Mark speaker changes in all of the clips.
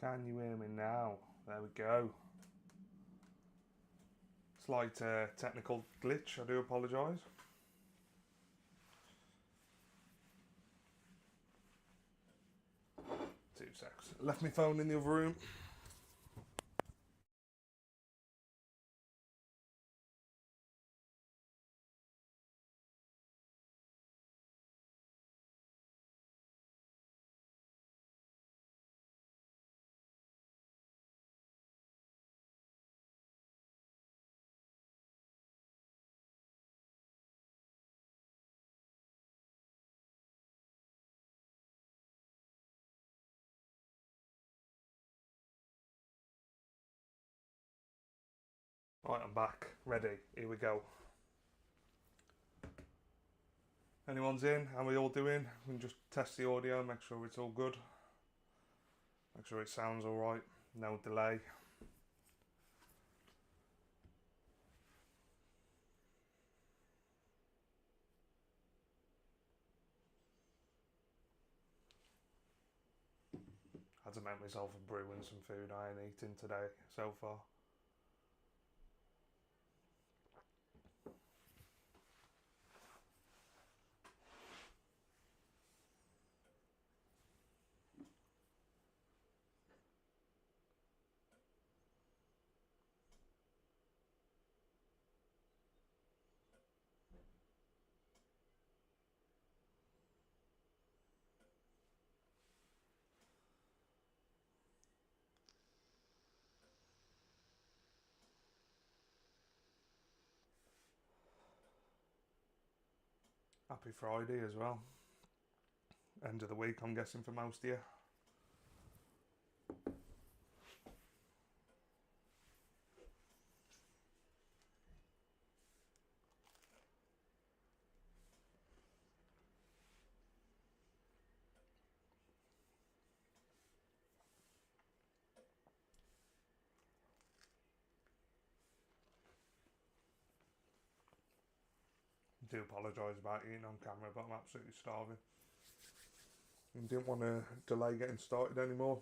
Speaker 1: Can you hear me now? There we go. Slight technical glitch, I do apologise. 2 secs. Left my phone in the other room. Right, I'm back. Ready. Here we go. Anyone's in? How are we all doing? We can just test the audio, make sure it's all good. Make sure it sounds alright. No delay. Had to make myself a brew and some food I ain't eating today so far. Happy Friday as well. End of the week, I'm guessing, for most of you. I do apologise about eating on camera, but I'm absolutely starving. And didn't want to delay getting started anymore.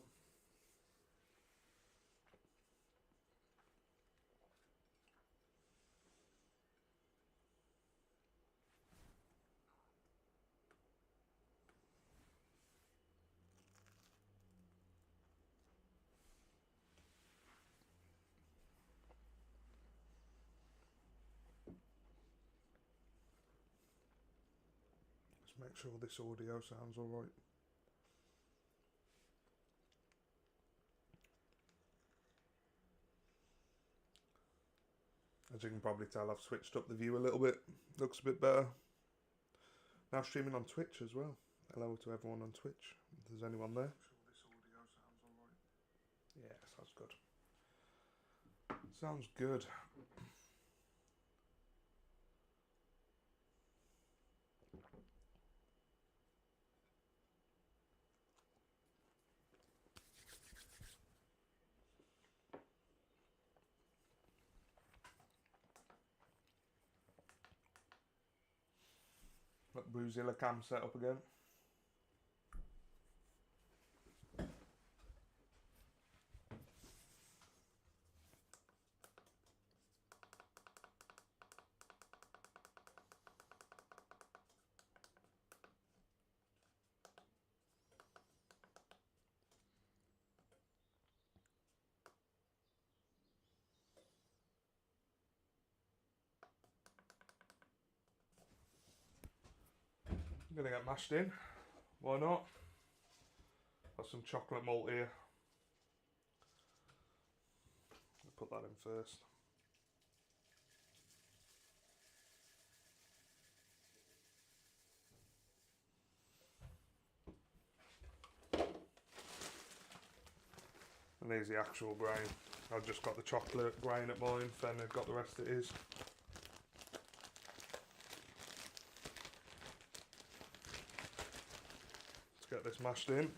Speaker 1: Let's make sure this audio sounds alright. As you can probably tell, I've switched up the view a little bit. Looks a bit better. Now streaming on Twitch as well. Hello to everyone on Twitch, if there's anyone there. Make sure this audio sounds alright. Yeah, sounds good. Sounds good. Got Brewzilla cam set up again. I'm gonna get mashed in. Why not? Got some chocolate malt here. I'll put that in first. And here's the actual grain. I've just got the chocolate grain at mine, then I've got the rest it is. Let's get this mashed in.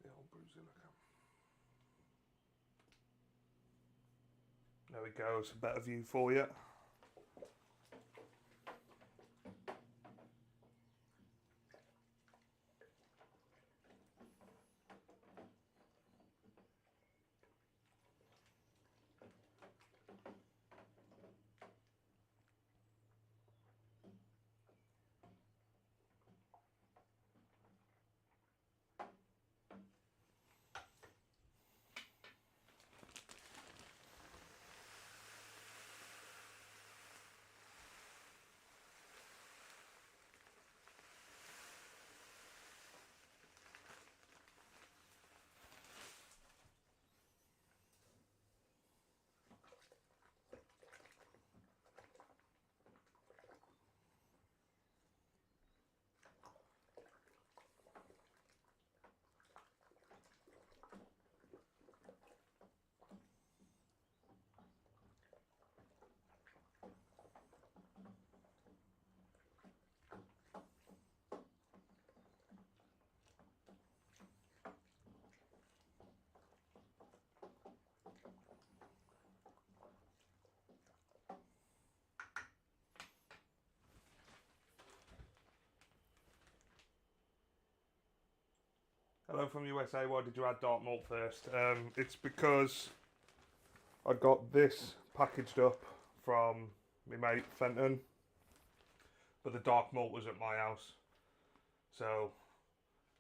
Speaker 1: The old Brewzilla cam. There we go, it's a better view for you. Hello from USA. Why did you add dark malt first? It's because I got this packaged up from my mate Fenton, but the dark malt was at my house, so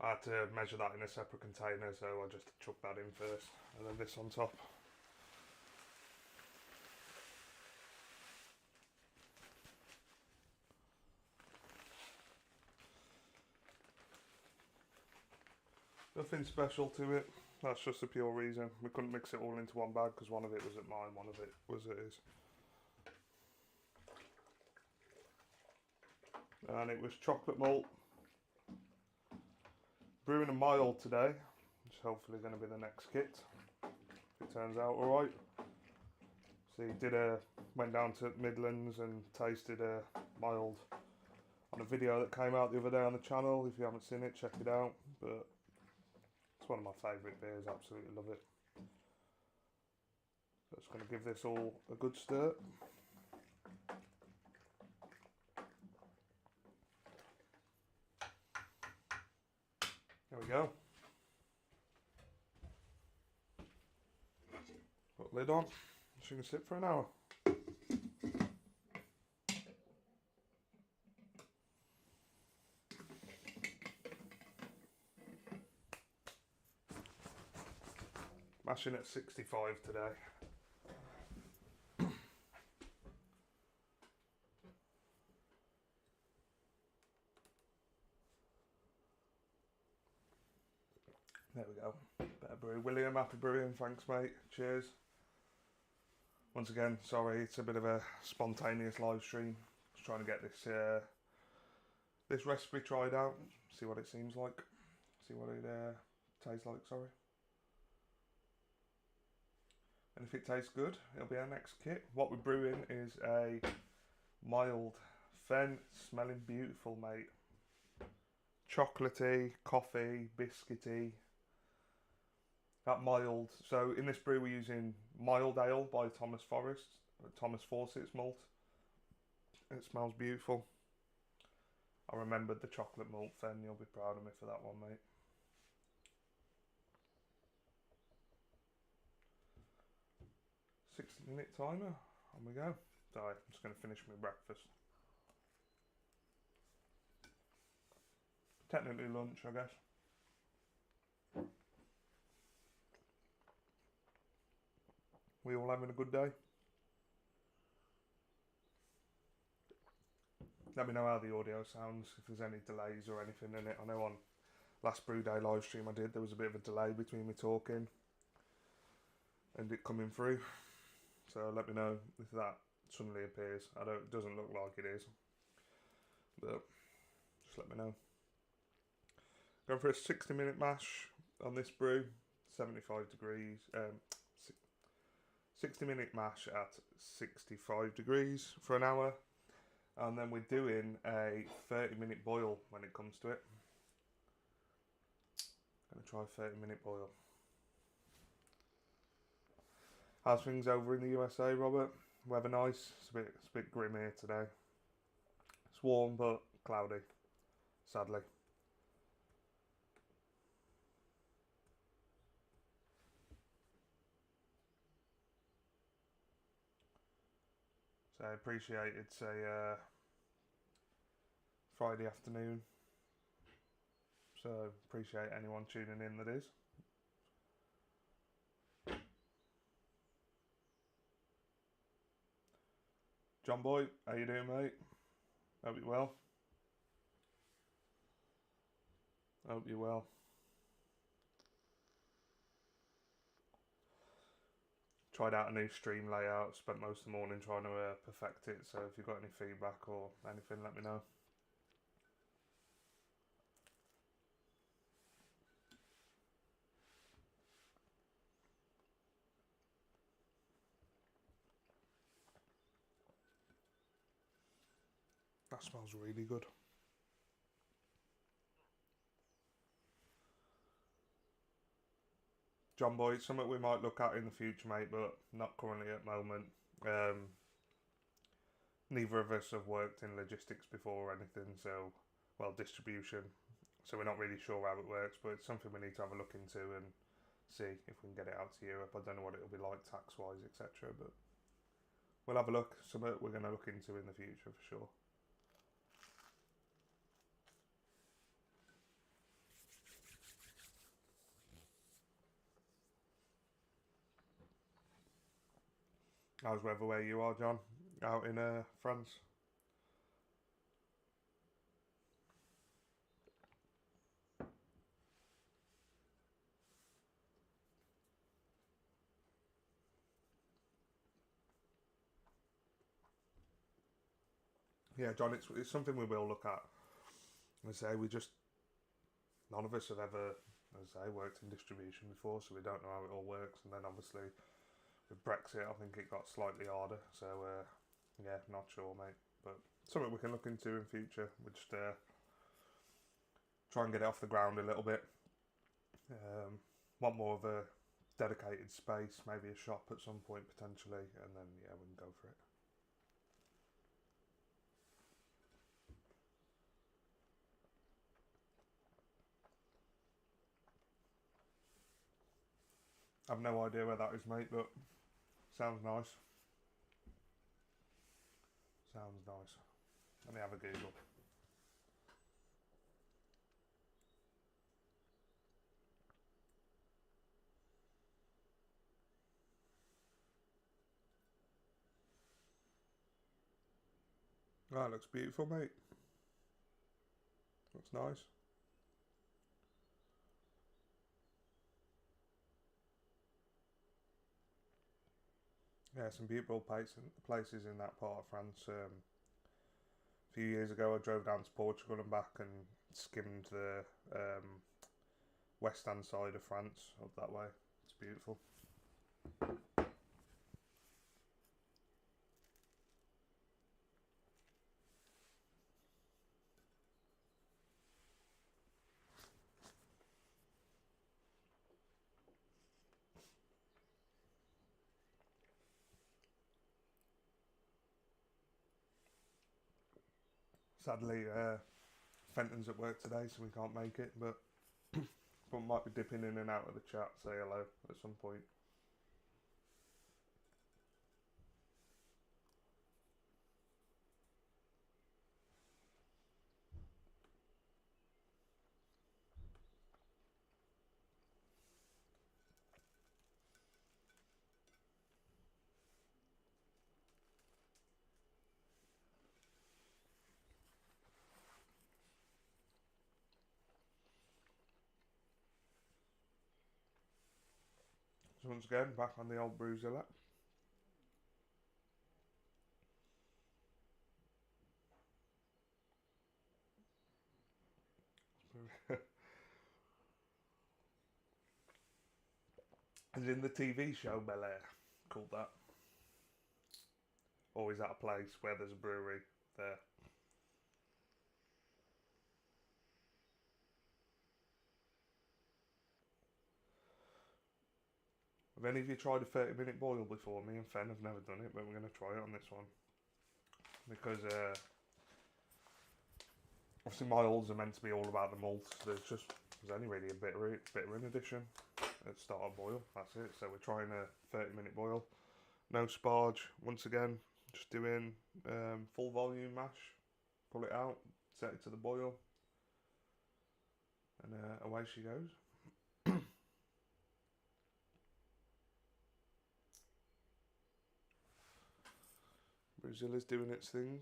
Speaker 1: I had to measure that in a separate container, so I just chucked that in first and then this on top. Nothing special to it, that's just a pure reason. We couldn't mix it all into one bag because one of it was at mine, one of it was at his. And it was chocolate malt. Brewing a mild today, which is hopefully going to be the next kit, if it turns out alright. So he went down to Midlands and tasted a mild on a video that came out the other day on the channel. If you haven't seen it, check it out. But it's one of my favourite beers, absolutely love it. So just going to give this all a good stir. There we go. Put the lid on, so you can sit for an hour. Mashing at 65 today. There we go. Better brew. William, happy brewing. Thanks, mate. Cheers. Once again, sorry, it's a bit of a spontaneous live stream. Just trying to get this recipe tried out. See what it seems like. See what it tastes like, sorry. And if it tastes good, it'll be our next kit. What we're brewing is a mild Fen, smelling beautiful, mate. Chocolatey, coffee, biscuity. That mild. So in this brew we're using Mild Ale by Thomas Fawcett's malt. It smells beautiful. I remembered the chocolate malt Fen. You'll be proud of me for that one, mate. Minute timer. On we go. Sorry, I'm just going to finish my breakfast. Technically lunch, I guess. We all having a good day? Let me know how the audio sounds, if there's any delays or anything in it. I know on last Brewday live stream I did, there was a bit of a delay between me talking and it coming through. So let me know if that suddenly appears. It doesn't look like it is, but just let me know. Going for a 60-minute mash on this brew, 75 degrees. 60-minute mash at 65 degrees for an hour, and then we're doing a 30-minute boil when it comes to it. Gonna try a 30-minute boil. How's things over in the USA, Robert? Weather nice? It's a bit grim here today. It's warm but cloudy, sadly. So I appreciate it's a Friday afternoon. So appreciate anyone tuning in that is. John Boy, how you doing, mate? Hope you're well. Hope you're well. Tried out a new stream layout. Spent most of the morning trying to perfect it. So if you've got any feedback or anything, let me know. That smells really good. John Boy, it's something we might look at in the future, mate, but not currently at the moment. Neither of us have worked in logistics before or anything, so, well, distribution. So we're not really sure how it works, but it's something we need to have a look into and see if we can get it out to Europe. I don't know what it'll be like tax-wise, etc., but we'll have a look. Something we're going to look into in the future for sure. How's weather where you are, John? Out in France? Yeah, John, it's something we will look at. As I say, none of us have ever, as I say, worked in distribution before, so we don't know how it all works. And then obviously with Brexit, I think it got slightly harder. So yeah, not sure, mate. But something we can look into in future. We just try and get it off the ground a little bit. Want more of a dedicated space, maybe a shop at some point potentially, and then yeah, we can go for it. I've no idea where that is, mate, but sounds nice. Sounds nice. Let me have a Google. Oh, it looks beautiful, mate. Looks nice. Yeah, some beautiful places in that part of France. A few years ago, I drove down to Portugal and back and skimmed the west hand side of France up that way. It's beautiful. Sadly, Fenton's at work today, so we can't make it, but might be dipping in and out of the chat, say hello at some point. So once again, back on the old Brewzilla. As in the TV show Bel Air, called that. Or is that a place where there's a brewery there? Have any of you tried a 30-minute boil before? Me and Fen have never done it, but we're going to try it on this one. Because obviously my olds are meant to be all about the malt. There's only really a bitter in addition at start of boil. That's it. So we're trying a 30-minute boil. No sparge. Once again, just doing full volume mash. Pull it out, set it to the boil, and away she goes. Brewzilla's doing its thing.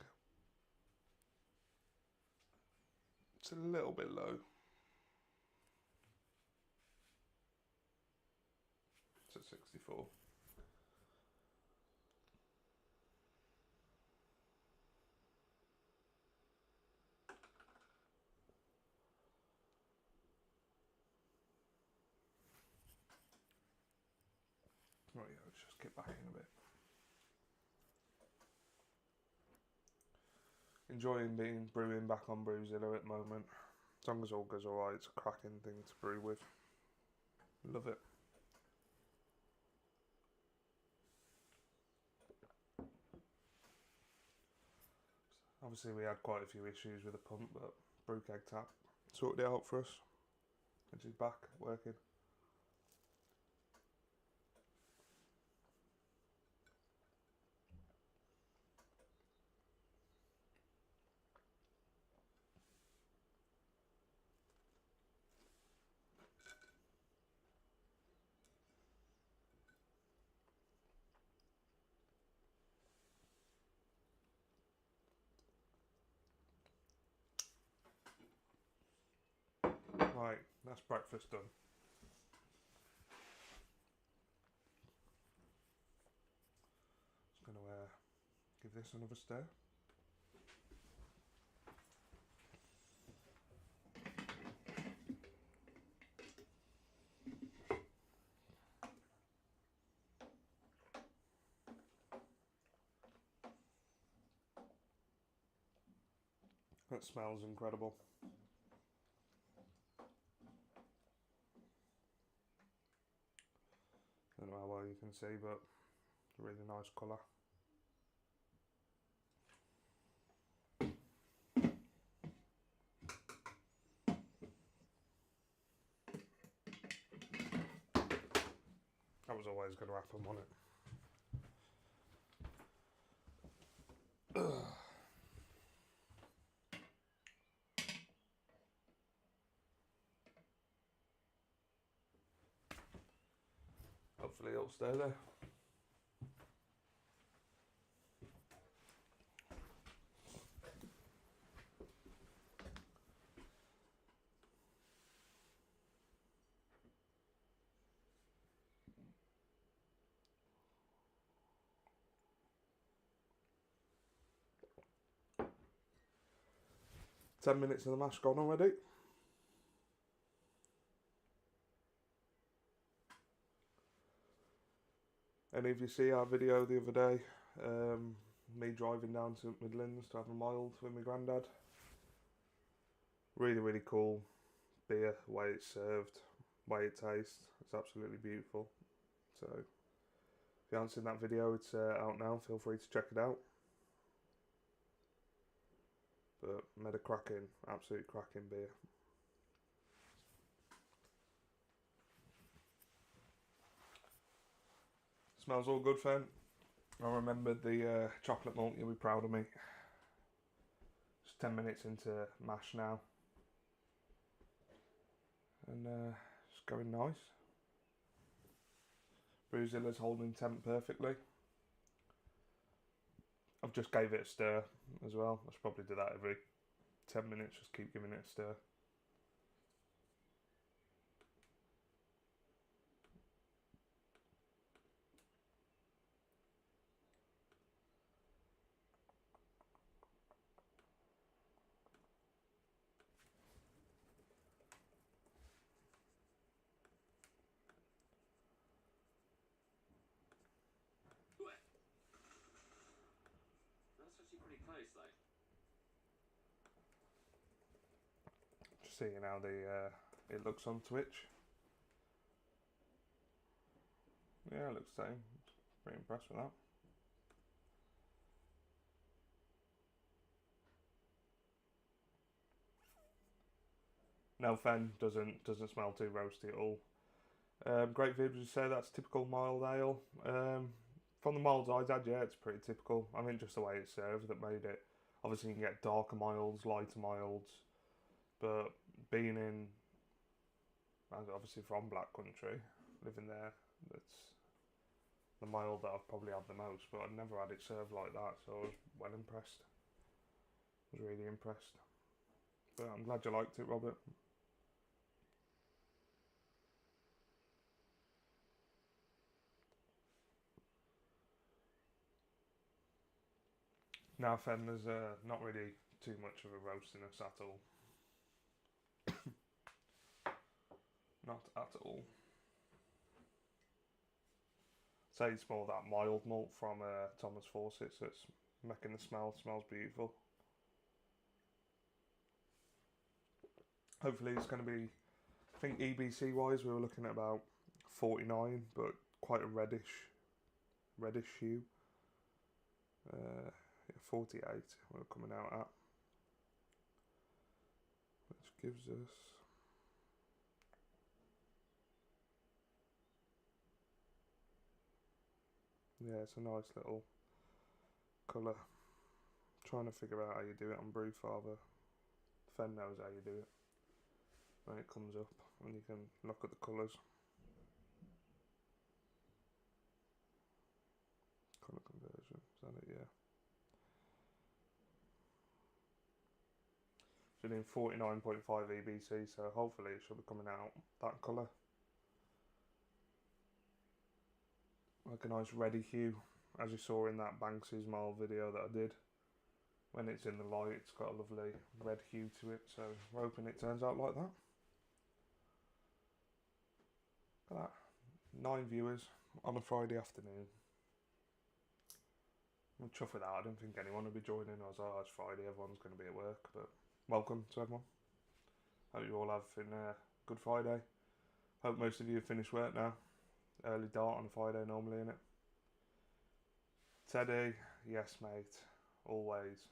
Speaker 1: It's a little bit low. It's at 64. Right, yeah, let's just get back in a bit. Enjoying being brewing back on Brewzilla at the moment. As long as all goes alright, it's a cracking thing to brew with. Love it. Obviously we had quite a few issues with the pump, but Brew Keg Tap sorted it out for us. And she's back working. Right, that's breakfast done. Just going to give this another stir. That smells incredible. I don't know how well you can see, but really nice colour. That was always going to happen, wasn't it? Hopefully it'll stay there. Ten minutes of the mash gone already. Any of you see our video the other day? Me driving down to Midlands to have a mild with my granddad. Really, really cool beer, way it's served, way it tastes. It's absolutely beautiful. So, if you haven't seen that video, it's out now. Feel free to check it out. But made a cracking, absolute cracking beer. Smells all good, Fen. I remembered the chocolate malt. You'll be proud of me. Just 10 minutes into mash now. And it's going nice. Brewzilla's holding temp perfectly. I've just gave it a stir as well. I should probably do that every 10 minutes. Just keep giving it a stir. Just seeing how it looks on Twitch. Yeah, it looks the same. Pretty impressed with that. No, Fen doesn't smell too roasty at all. Great vibes, you say that's typical mild ale. From the milds I've had, yeah, it's pretty typical. I think just the way it's served that made it. Obviously, you can get darker milds, lighter milds, but being in, obviously from Black Country, living there, that's the mild that I've probably had the most. But I've never had it served like that, so I was well impressed. I was really impressed. But I'm glad you liked it, Robert. Now, Fen, there's not really too much of a roastiness at all. Not at all. Say it's more that mild malt from Thomas Fawcett's that's making the smell. Smells beautiful. Hopefully it's going to be, I think EBC wise we were looking at about 49, but quite a reddish hue. 48 we're coming out at, which gives us it's a nice little colour. Trying to figure out how you do it on Brewfather. Fen knows how you do it when it comes up, and you can look at the colours. Colour conversion, is that it? Yeah. So doing 49.5 EBC, so hopefully it should be coming out that colour. Like a nice reddy hue, as you saw in that Banksy's Mile video that I did. When it's in the light, it's got a lovely red hue to it, so we're hoping it turns out like that. Look at that, 9 viewers on a Friday afternoon. I'm chuffed with that. I didn't think anyone would be joining. I was like, oh, it's Friday, everyone's going to be at work, but welcome to everyone. Hope you all have a good Friday. Hope most of you have finished work now. Early dart on a Friday normally, innit? Teddy, yes mate, always.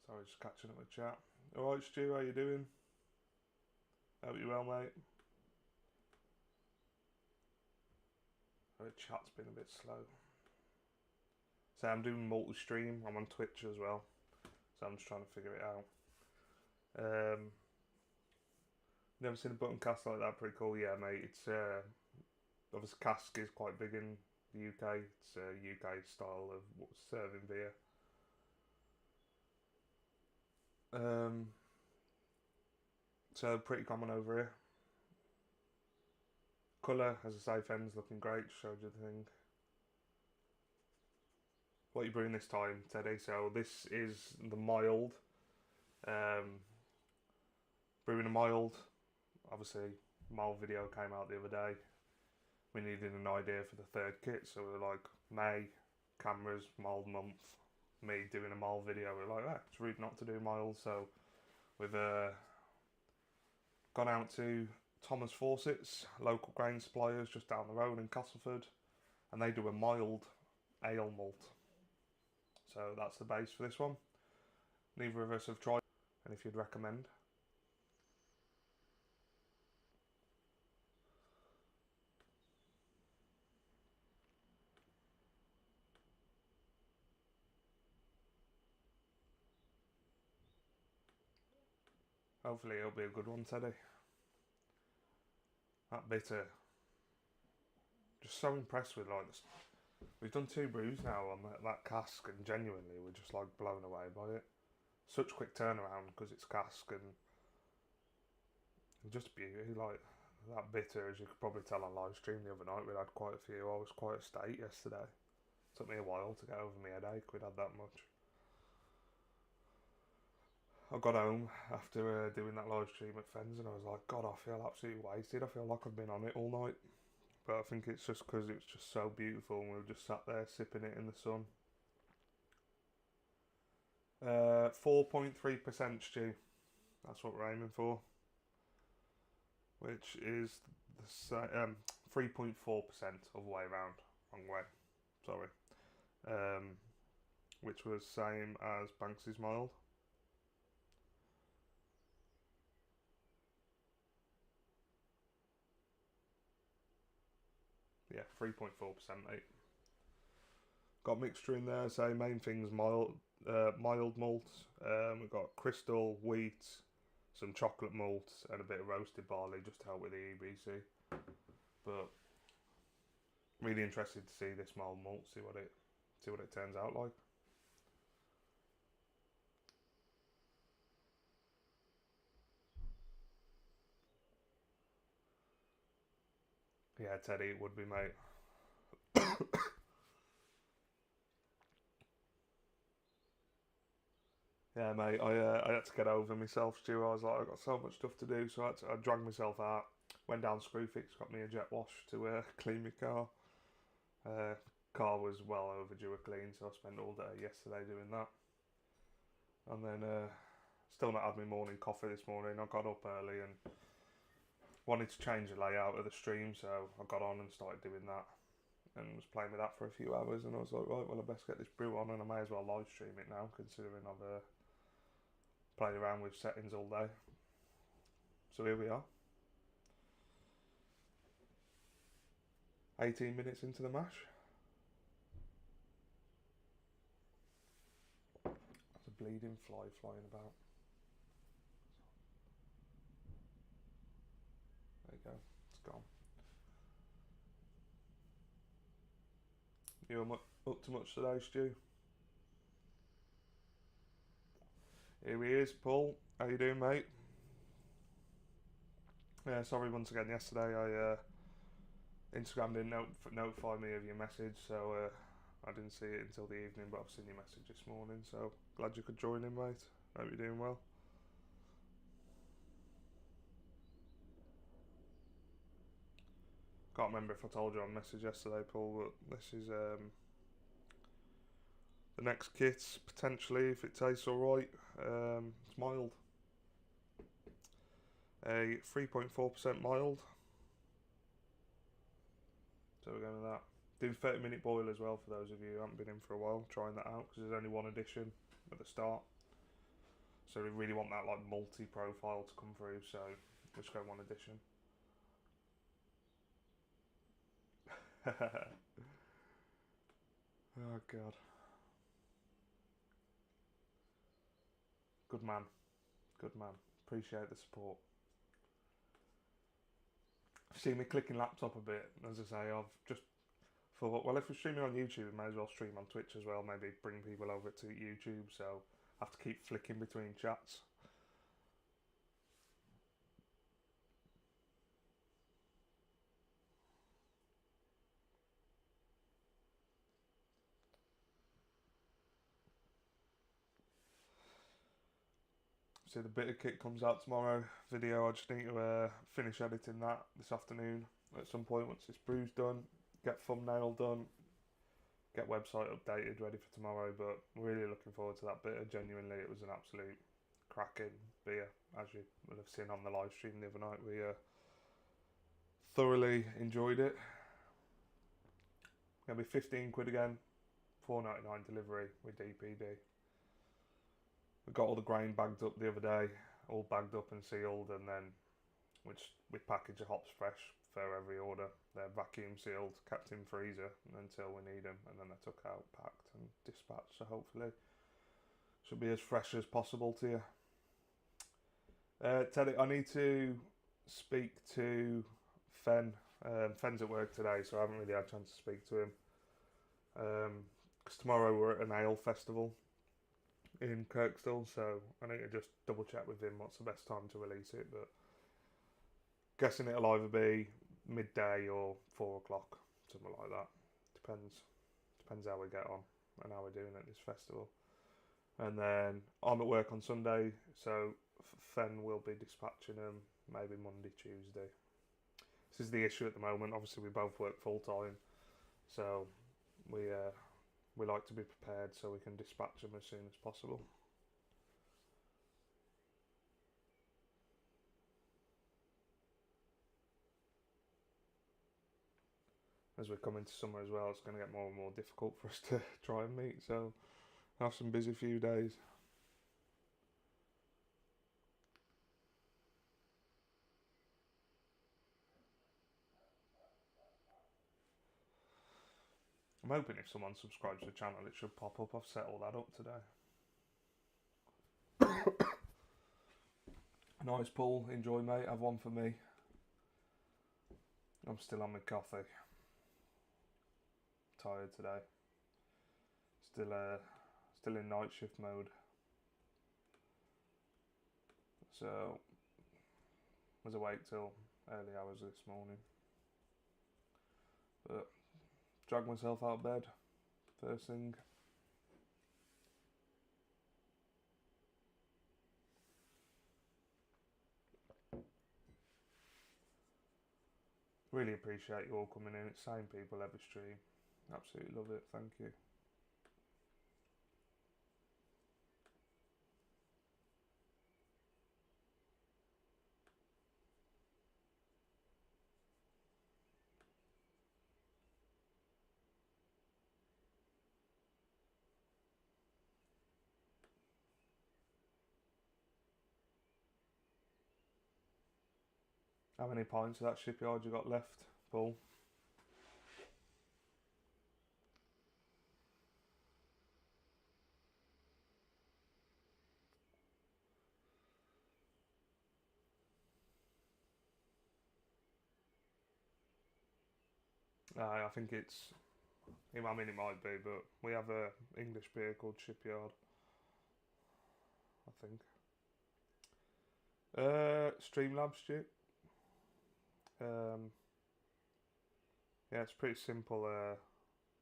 Speaker 1: Sorry, just catching up with chat. Alright Stu, how you doing? Hope you well mate. The chat's been a bit slow. So I'm doing multi-stream, I'm on Twitch as well. So I'm just trying to figure it out. Never seen a button cask like that, pretty cool. Yeah mate, it's obviously cask is quite big in the UK. It's a UK style of serving beer. So pretty common over here. Colour, as I say, Fen's looking great, showed you the thing. What are you brewing this time, Teddy? So this is the mild. Brewing a mild. Obviously, mild video came out the other day. We needed an idea for the third kit, so we were like, May, cameras, mild month. Me doing a mild video, we're like, it's rude not to do mild, so we've gone out to Thomas Fawcett's, local grain suppliers just down the road in Castleford, and they do a mild ale malt. So that's the base for this one. Neither of us have tried, and if you'd recommend. Hopefully it'll be a good one, Teddy. That bitter. Just so impressed with like this. We've done 2 brews now on that cask, and genuinely we're just like blown away by it. Such quick turnaround because it's cask, and just beauty. Like that bitter, as you could probably tell on live stream the other night, we'd had quite a few. I was quite a state yesterday. Took me a while to get over my headache. We'd had that much. I got home after doing that live stream at Fens, and I was like, God, I feel absolutely wasted. I feel like I've been on it all night. But I think it's just because it's just so beautiful, and we were just sat there sipping it in the sun. 4.3% stew. That's what we're aiming for. Which is the 3.4% of the way around. Wrong way. Sorry. Which was same as Banksy's mild. Yeah, 3.4%, mate. Got mixture in there. So main things mild malts. We've got crystal wheat, some chocolate malt, and a bit of roasted barley just to help with the EBC. But really interested to see this mild malt. See what it turns out like. Yeah, Teddy, it would be, mate. Yeah, mate. I had to get over myself, Stu. I was like, I got so much stuff to do, so I dragged myself out. Went down Screwfix, got me a jet wash to clean my car. Uh, Car was well overdue a clean, so I spent all day yesterday doing that. And then still not had my morning coffee this morning. I got up early and wanted to change the layout of the stream, so I got on and started doing that. And was playing with that for a few hours, and I was like, right, well, I best get this brew on, and I may as well live stream it now, considering I've played around with settings all day. So here we are. 18 minutes into the mash. There's a bleeding fly flying about. There you go, it's gone. You up to much today, Stu? Here he is, Paul. How you doing, mate? Yeah, sorry once again. Yesterday, Instagram didn't notify me of your message, so I didn't see it until the evening. But I've seen your message this morning, so glad you could join in, mate. Hope you're doing well. Can't remember if I told you on message yesterday, Paul, but this is the next kit potentially if it tastes alright. It's mild. A 3.4% mild. So we're going with that. Doing 30-minute boil as well for those of you who haven't been in for a while, trying that out because there's only one edition at the start. So we really want that like multi-profile to come through, so we'll just go one edition. Oh god. Good man. Good man. Appreciate the support. I've seen me clicking laptop a bit. As I say, I've just thought, well, if we're streaming on YouTube, we may as well stream on Twitch as well. Maybe bring people over to YouTube, so I have to keep flicking between chats. So the bitter kit comes out tomorrow. Video, I just need to finish editing that this afternoon at some point once this brew's done. Get thumbnail done. Get website updated, ready for tomorrow. But really looking forward to that bitter. Genuinely, it was an absolute cracking beer, as you will have seen on the live stream the other night. We thoroughly enjoyed it. Gonna be 15 quid again, £4.99 delivery with DPD. We got all the grain bagged up the other day, all bagged up and sealed, and then we package the hops fresh for every order. They're vacuum sealed, kept in freezer until we need them, and then they're took out, packed and dispatched. So hopefully, should be as fresh as possible to you. Teddy, I need to speak to Fen. Fen's at work today, so I haven't really had a chance to speak to him. Because tomorrow we're at an ale festival in Kirkstall, so I need to just double check with him what's the best time to release it, but guessing it'll either be midday or 4 o'clock, something like that. Depends how we get on and how we're doing at this festival. And then I'm at work on Sunday, so Fen will be dispatching them maybe Monday, Tuesday. This is the issue at the moment. Obviously we both work full time, so we like to be prepared so we can dispatch them as soon as possible. as we come into summer as well, it's going to get more and more difficult for us to try and meet. So have some busy few days. I'm hoping if someone subscribes to the channel, it should pop up. I've set all that up today. Nice pull. Enjoy, mate. Have one for me. I'm still on my coffee. Tired today. Still in night shift mode. So was awake till early hours this morning. But dragged myself out of bed first thing. Really appreciate you all coming in. It's same people every stream. Absolutely love it. Thank you. How many pints of that shipyard you got left, Paul? I think it's... I mean, it might be, but we have a English beer called Shipyard, I think. Streamlabs, Stu. Yeah, it's a pretty simple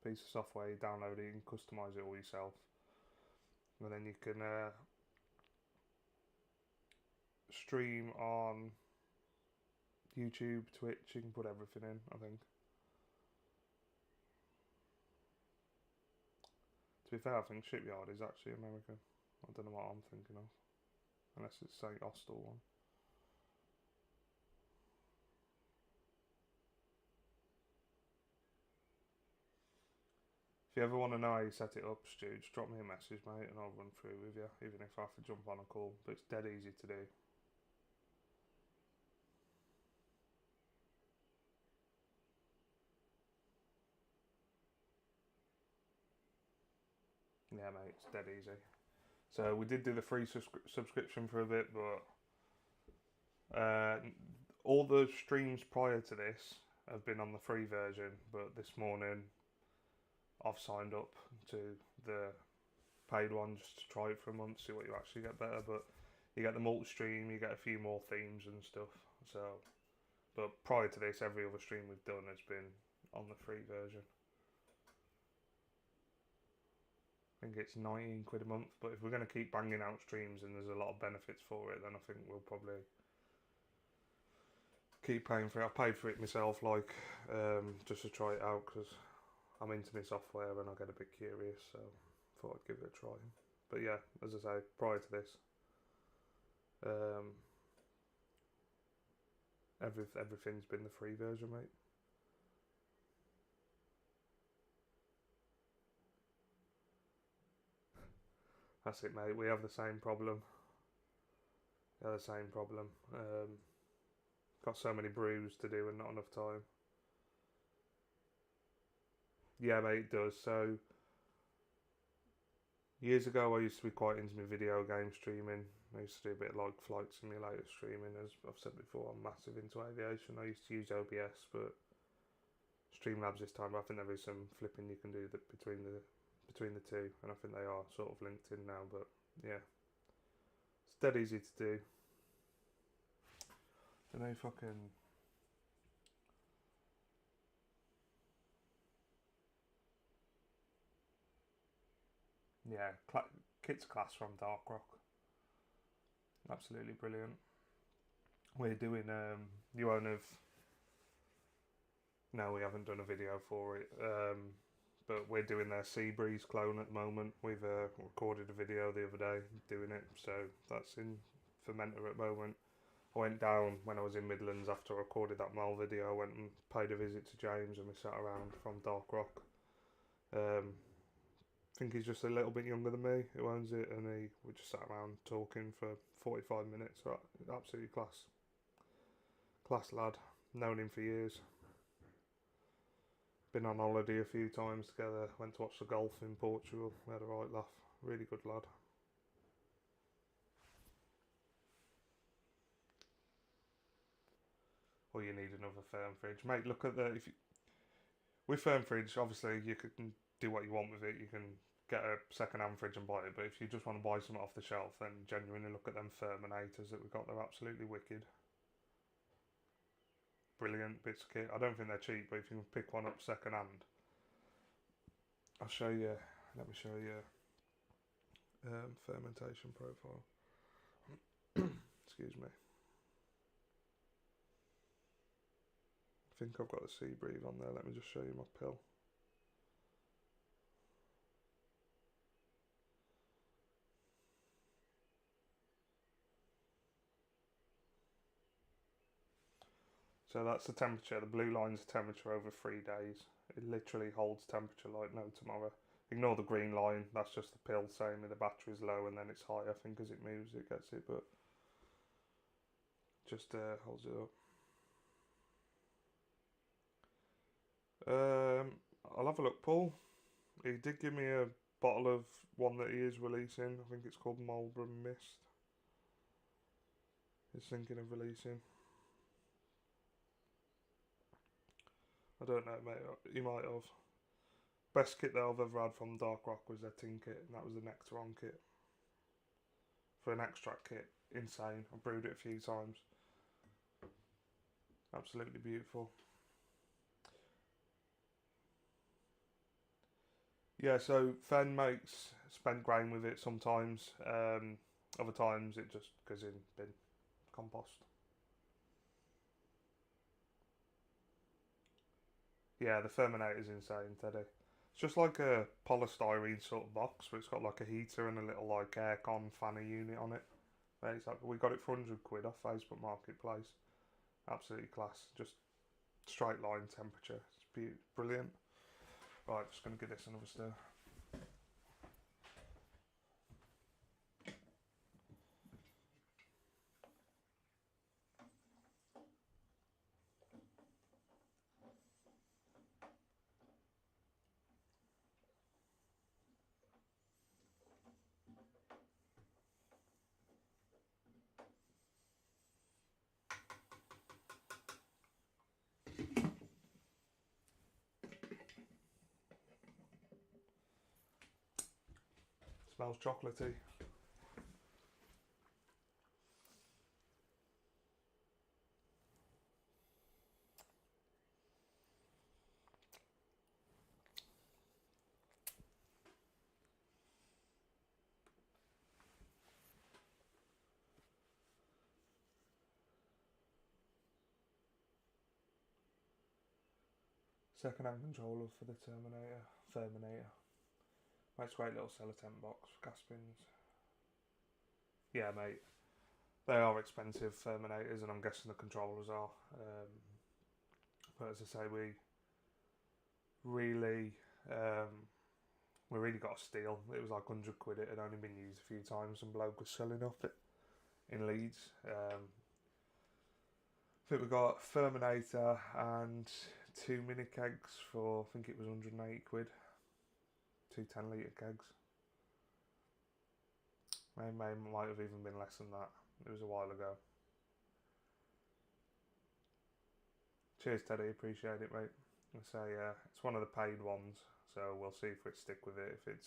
Speaker 1: piece of software. You download it, you can customise it all yourself, and then you can stream on YouTube, Twitch. You can put everything in, I think. To be fair, I think Shipyard is actually American. I don't know what I'm thinking of, unless it's St. Austell one. If you ever want to know how you set it up, Stu, just drop me a message, mate, and I'll run through with you, even if I have to jump on a call. But it's dead easy to do. Yeah, mate, it's dead easy. So we did do the free subscription for a bit, but all the streams prior to this have been on the free version. But this morning, I've signed up to the paid one just to try it for a month, see what you actually get better. But you get the multi-stream, you get a few more themes and stuff. So, but prior to this, every other stream we've done has been on the free version. I think it's 19 quid a month, but if we're going to keep banging out streams and there's a lot of benefits for it, then I think we'll probably keep paying for it. I've paid for it myself, like, just to try it out, because I'm into my software and I get a bit curious, so I thought I'd give it a try. But yeah, as I say, prior to this, everything's been the free version, mate. That's it, mate. We have the same problem. Got so many brews to do and not enough time. Yeah, mate, it does. So, years ago, I used to be quite into my video game streaming. I used to do a bit like flight simulator streaming. As I've said before, I'm massive into aviation. I used to use OBS, but Streamlabs this time, I think there is some flipping you can do between the two, and I think they are sort of linked in now. But yeah, it's dead easy to do. Don't know if I can. Yeah, Kit's class from Dark Rock. Absolutely brilliant. We're doing you won't have. No, we haven't done a video for it. But we're doing their Sea Breeze clone at the moment. We've recorded a video the other day doing it, so that's in fermenter at the moment. I went down when I was in Midlands after I recorded that Mole video. I went and paid a visit to James and we sat around from Dark Rock. I think he's just a little bit younger than me who owns it, and we just sat around talking for 45 minutes. So absolutely class lad. Known him for years. Been on holiday a few times together. Went to watch the golf in Portugal. We had a right laugh. Really good lad. Or you need another firm fridge, mate. Look at with firm fridge, obviously you can do what you want with it. You can get a second-hand fridge and buy it, but if you just want to buy something off the shelf, then genuinely look at them Ferminators that we got. They're absolutely wicked. Brilliant bits of kit. I don't think they're cheap, but if you can pick one up second-hand, I'll show you. Let me show you fermentation profile. Excuse me. I think I've got the Sea Breathe on there. Let me just show you my pill. So that's the temperature. The blue line's the temperature over 3 days. It literally holds temperature like no tomorrow. Ignore the green line. That's just the pill saying that the battery's low and then it's high. I think as it moves it gets it, but just holds it up. I'll have a look, Paul. He did give me a bottle of one that he is releasing. I think it's called Marlborough Mist. He's thinking of releasing. I don't know, mate. He might have. Best kit that I've ever had from Dark Rock was their tin kit, and that was the Nectaron kit. For an extract kit, insane. I've brewed it a few times. Absolutely beautiful. Yeah, so Fen makes spent grain with it sometimes. Other times it just goes in bin compost. Yeah, the Ferminator's insane, Teddy. It's just like a polystyrene sort of box, but it's got like a heater and a little like aircon fanny unit on it. We got it for 100 quid off Facebook Marketplace. Absolutely class. Just straight line temperature. It's brilliant. Right, just going to give this another stir. Smells chocolatey. Second-hand controller for the Ferminator. Makes a great little cellotemp box, gas bins. Yeah, mate. They are expensive Ferminators, and I'm guessing the controllers are. But as I say, really, we really got a steal. It was like 100 quid. It had only been used a few times. Some bloke was selling off it in Leeds. I think we got Ferminator and 2 mini kegs for, I think it was 180 quid. 2 10-litre kegs. Might have even been less than that. It was a while ago. Cheers, Teddy. Appreciate it, mate. I say it's one of the paid ones, so we'll see if we stick with it. If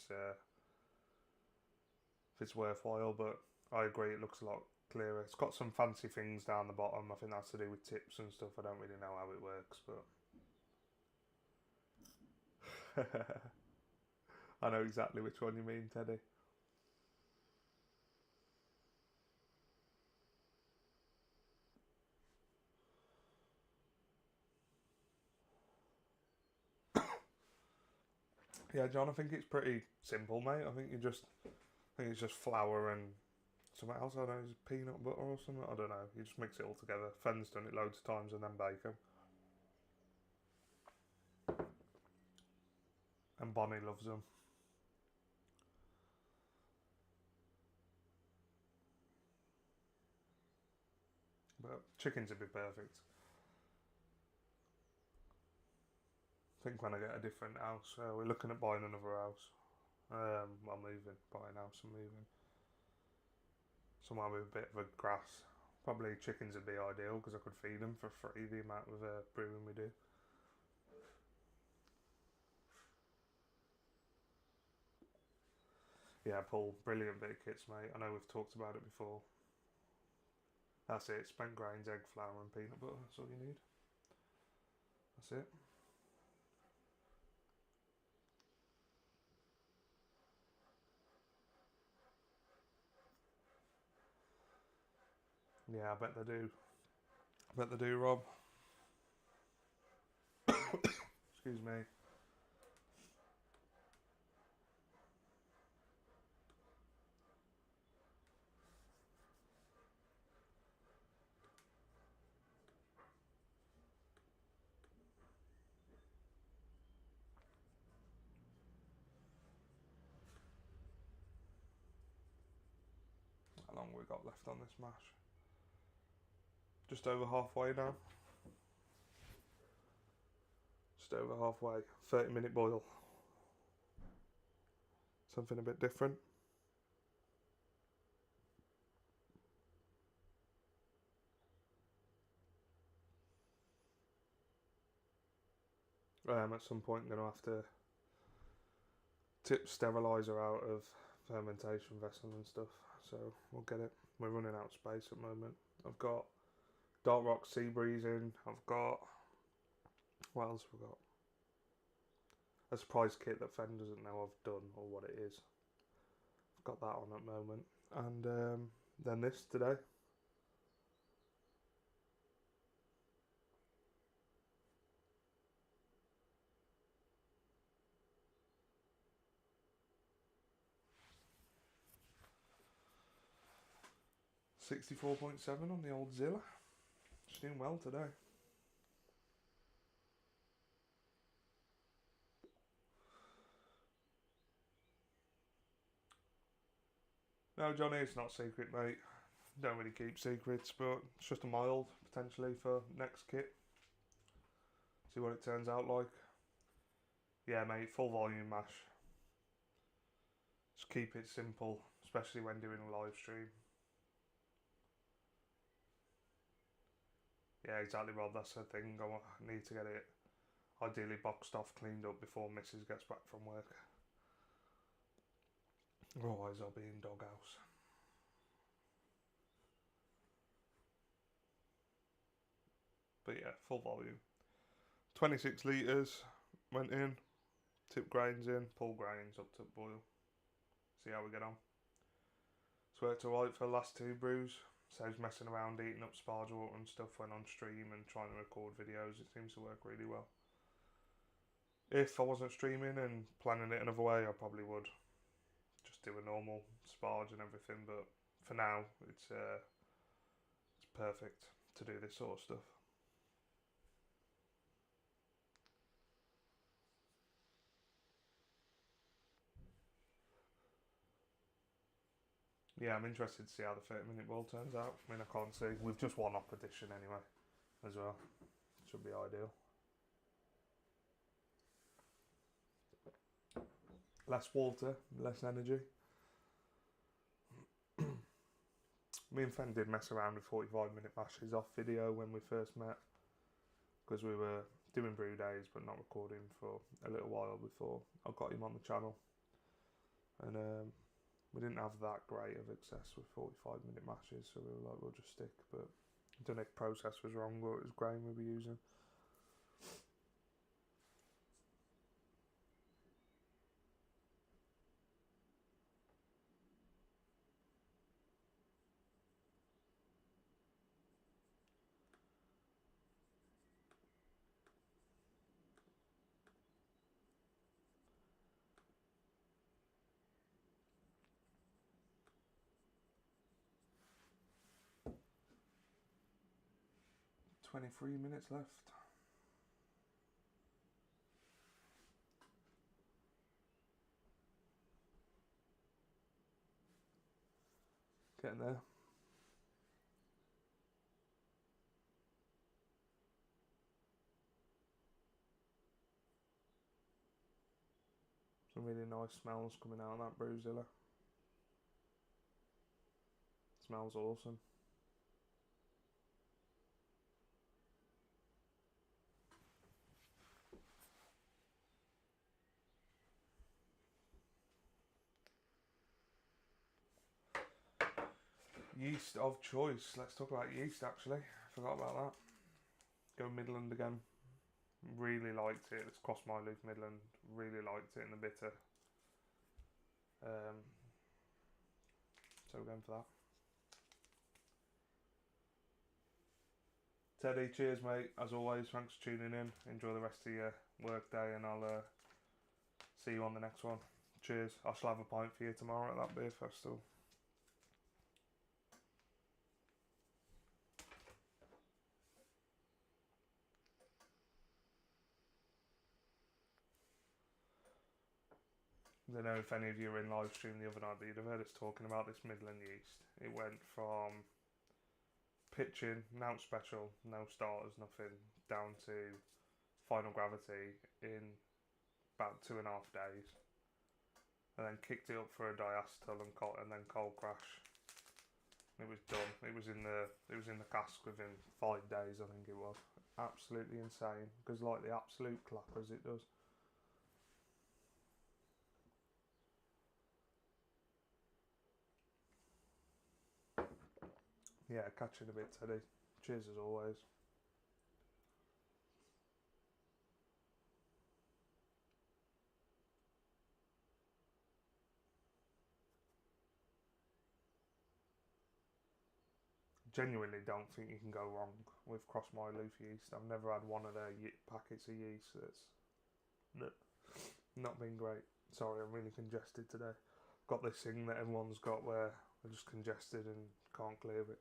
Speaker 1: it's worthwhile, but I agree. It looks a lot clearer. It's got some fancy things down the bottom. I think that's to do with tips and stuff. I don't really know how it works, but I know exactly which one you mean, Teddy. Yeah, John, I think it's pretty simple, mate. I think it's just flour and something else. I don't know, is it peanut butter or something? I don't know. You just mix it all together. Fen's done it loads of times and then bake them. And Bonnie loves them. But chickens would be perfect. I think when I get a different house, we're looking at buying another house. Well, moving, buying a house and moving. Somewhere with a bit of a grass. Probably chickens would be ideal because I could feed them for free the amount of brewing we do. Yeah, Paul, brilliant bit of kits, mate. I know we've talked about it before. That's it, spent grains, egg, flour and peanut butter. That's all you need. That's it. Yeah, I bet they do. I bet they do, Rob. Excuse me. How long we got left on this mash? Just over halfway now. Just over halfway. 30-minute boil. Something a bit different. At some point I'm going to have to tip steriliser out of fermentation vessel and stuff, so we'll get it. We're running out of space at the moment. I've got Dark Rock Sea Breeze in. I've got, what else have I got? A surprise kit that Fen doesn't know I've done or what it is. I've got that on at the moment. And then this today. $64.7 on the old Zilla. She's doing well today. No, Johnny, it's not secret, mate. Don't really keep secrets, but it's just a mild, potentially, for next kit. See what it turns out like. Yeah, mate, full volume mash. Just keep it simple, especially when doing a live stream. Yeah, exactly, Rob. That's the thing. I need to get it ideally boxed off, cleaned up before Mrs. gets back from work. Otherwise, I'll be in doghouse. But yeah, full volume. 26 litres went in. Tip grains in. Pull grains up to boil. See how we get on. It's worked alright for the last two brews. Saves messing around, eating up sparge water and stuff when on stream and trying to record videos. It seems to work really well. If I wasn't streaming and planning it another way, I probably would just do a normal sparge and everything. But for now, it's perfect to do this sort of stuff. Yeah, I'm interested to see how the 30-minute boil turns out. I mean, I can't see. We've just one op edition anyway, as well. Should be ideal. Less water, less energy. Me and Fen did mess around with 45-minute mashes off video when we first met, because we were doing brew days but not recording for a little while before I got him on the channel. And we didn't have that great of success with 45-minute mashes, so we were like, we'll just stick. But I don't know if the process was wrong or it was grain we were using. 23 minutes left. Getting there. Some really nice smells coming out of that Brewzilla. Smells awesome. Yeast of choice. Let's talk about yeast actually. Forgot about that. Go Midland again. Really liked it. It's crossed my loop Midland. Really liked it in the bitter. So we're going for that. Teddy, cheers mate. As always, thanks for tuning in. Enjoy the rest of your work day and I'll see you on the next one. Cheers. I shall have a pint for you tomorrow at that beer festival. I don't know if any of you were in live stream the other night, but you'd have heard us talking about this Midland yeast. It went from pitching, now special, no starters, nothing, down to final gravity in about 2.5 days, and then kicked it up for a diacetyl and then cold crash. It was done. It was in the cask within 5 days, I think it was. Absolutely insane, because like the absolute clappers it does. Yeah, catch you in a bit, Teddy. Cheers as always. Genuinely don't think you can go wrong with Cross My Loof yeast. I've never had one of their packets of yeast that's not been great. Sorry, I'm really congested today. Got this thing that everyone's got where they're just congested and can't clear it.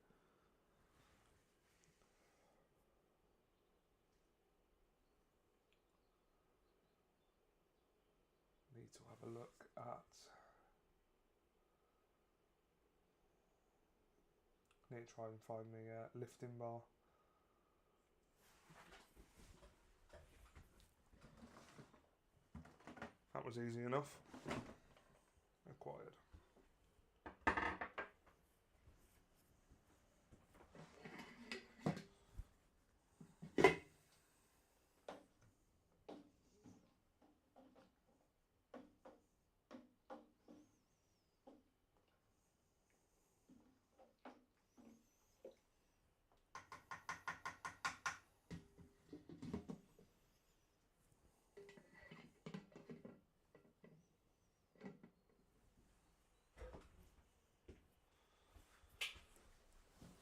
Speaker 1: Need to have a look at... Need to try and find the lifting bar. That was easy enough. Acquired.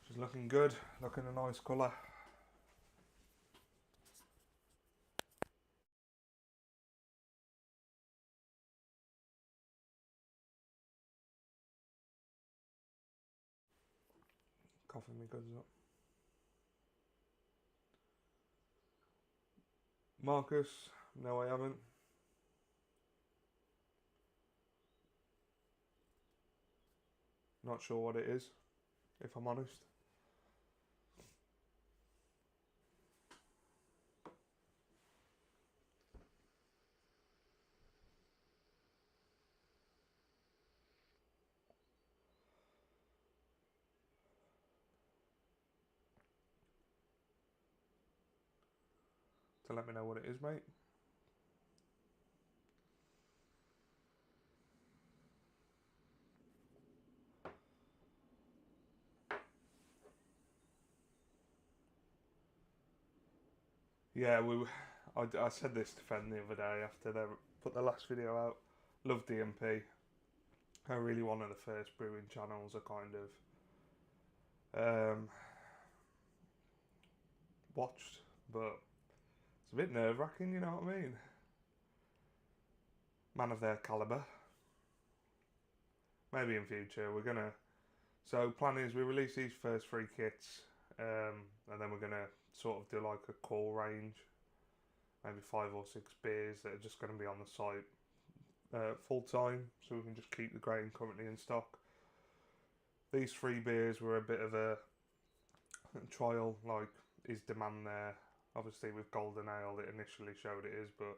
Speaker 1: She's looking good, looking a nice colour. Coughing me goods up. Marcus, no I haven't. Not sure what it is, if I'm honest. So let me know what it is, mate. Yeah, I said this to Fen the other day after they put the last video out. Love DMP. They're really one of the first brewing channels I kind of watched, but it's a bit nerve-wracking, you know what I mean? Man of their calibre. Maybe in future we're gonna... So plan is we release these first 3 kits, and then we're gonna sort of do like a core range, maybe 5 or 6 beers that are just going to be on the site full time, so we can just keep the grain currently in stock. These 3 beers were a bit of a trial, like, is demand there? Obviously with Golden Ale it initially showed it is, but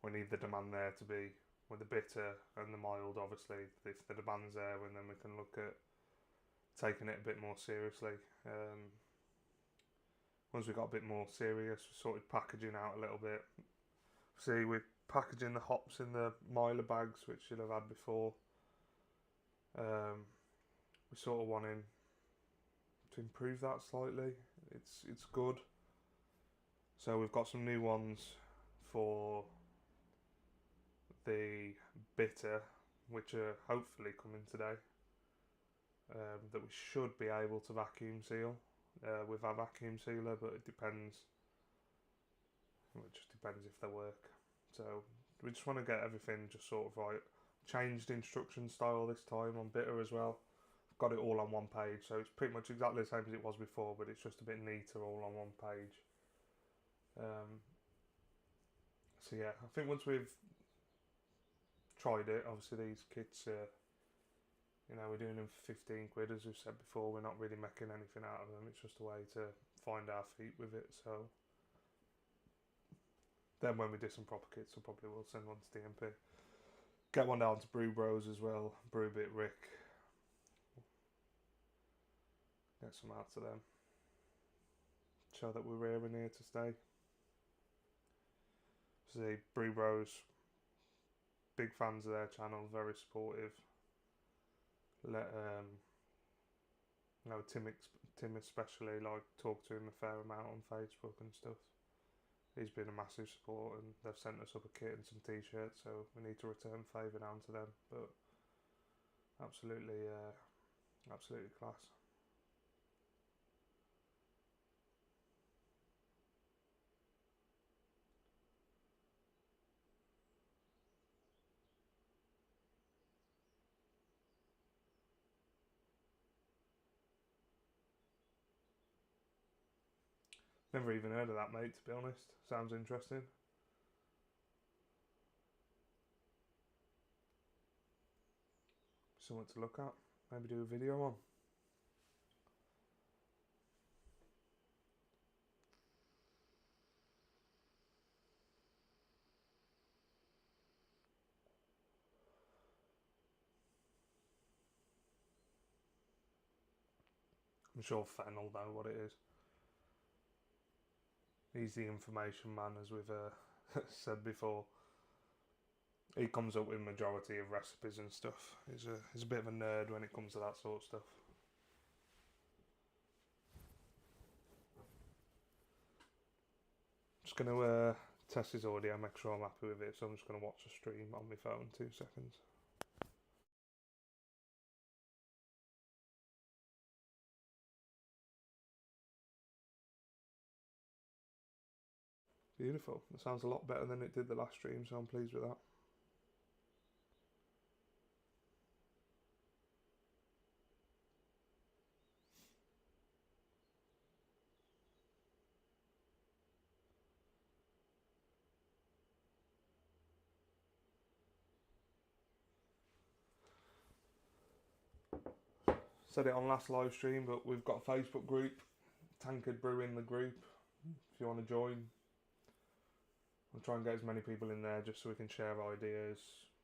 Speaker 1: we need the demand there to be, with the bitter and the mild, obviously if the demand's there, and then we can look at taking it a bit more seriously. Once we got a bit more serious, we sorted packaging out a little bit. See, we're packaging the hops in the miler bags, which you'll have had before. We're sort of wanting to improve that slightly. It's good. So we've got some new ones for the bitter, which are hopefully coming today. That we should be able to vacuum seal with our vacuum sealer, but it depends. It just depends if they work. So we just want to get everything just sort of right. Changed instruction style this time on bitter as well. Got it all on one page, so it's pretty much exactly the same as it was before, but it's just a bit neater all on one page. So yeah, I think once we've tried it, obviously these kits, we're doing them for 15 quid, as we've said before. We're not really making anything out of them. It's just a way to find our feet with it. So then when we do some proper kits, I probably will send one to DMP. Get one down to Brew Bros as well. Brew Bit Rick. Get some out to them. Show that we're here and here to stay. See, Brew Bros, big fans of their channel, very supportive. Tim especially, like, talk to him a fair amount on Facebook and stuff. He's been a massive support, and they've sent us up a kit and some t-shirts, so we need to return favour down to them. But absolutely class. Never even heard of that, mate, to be honest. Sounds interesting. Something to look at. Maybe do a video on. I'm sure Fen will know what it is. He's the information man, as we've said before. He comes up with majority of recipes and stuff. He's a bit of a nerd when it comes to that sort of stuff. Just going to test his audio, make sure I'm happy with it, so I'm just going to watch the stream on my phone. 2 seconds. Beautiful. It sounds a lot better than it did the last stream, so I'm pleased with that. Said it on last live stream, but we've got a Facebook group, Tankard Brewing the group, if you want to join. I'll try and get as many people in there just so we can share ideas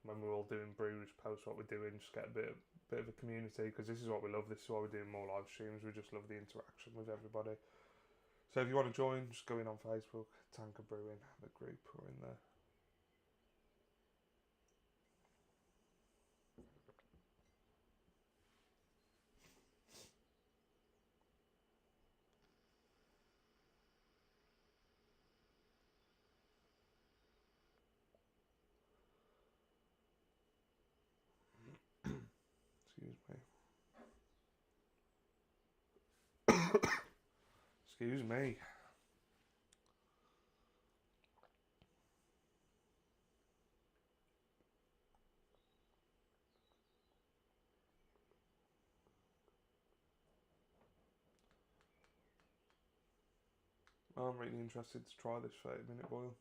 Speaker 1: when we're all doing brews, post what we're doing, just get a bit of a community, because this is what we love. This is why we're doing more live streams. We just love the interaction with everybody. So if you want to join, just go in on Facebook, Tankard Brewing the group, we're in there. Excuse me. I'm really interested to try this 30-minute boil.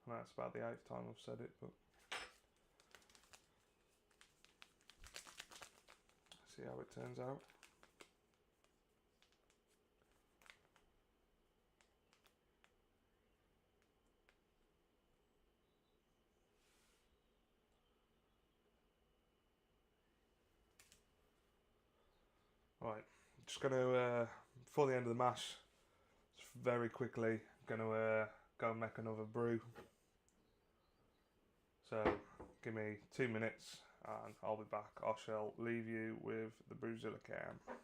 Speaker 1: I know it's about the 8th time I've said it, but see how it turns out. Right, just going to, before the end of the mash, just very quickly going to go and make another brew. So give me 2 minutes and I'll be back. I shall leave you with the Brewzilla can.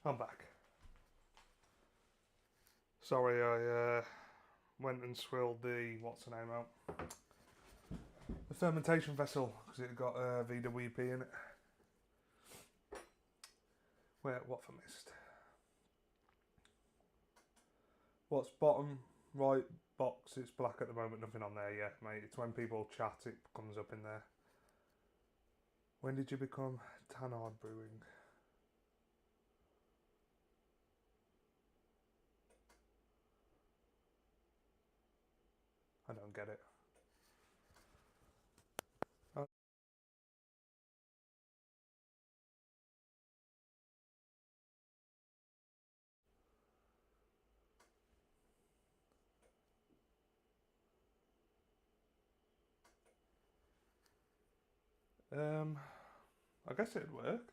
Speaker 1: I'm back. Sorry, I went and swilled the, what's the name out? The fermentation vessel, because it got VWP in it. Wait, what have I missed? What's bottom right box? It's black at the moment, nothing on there yet, mate. It's when people chat, it comes up in there. When did you become Tanard Brewing? I don't get it. Oh. I guess it'd work.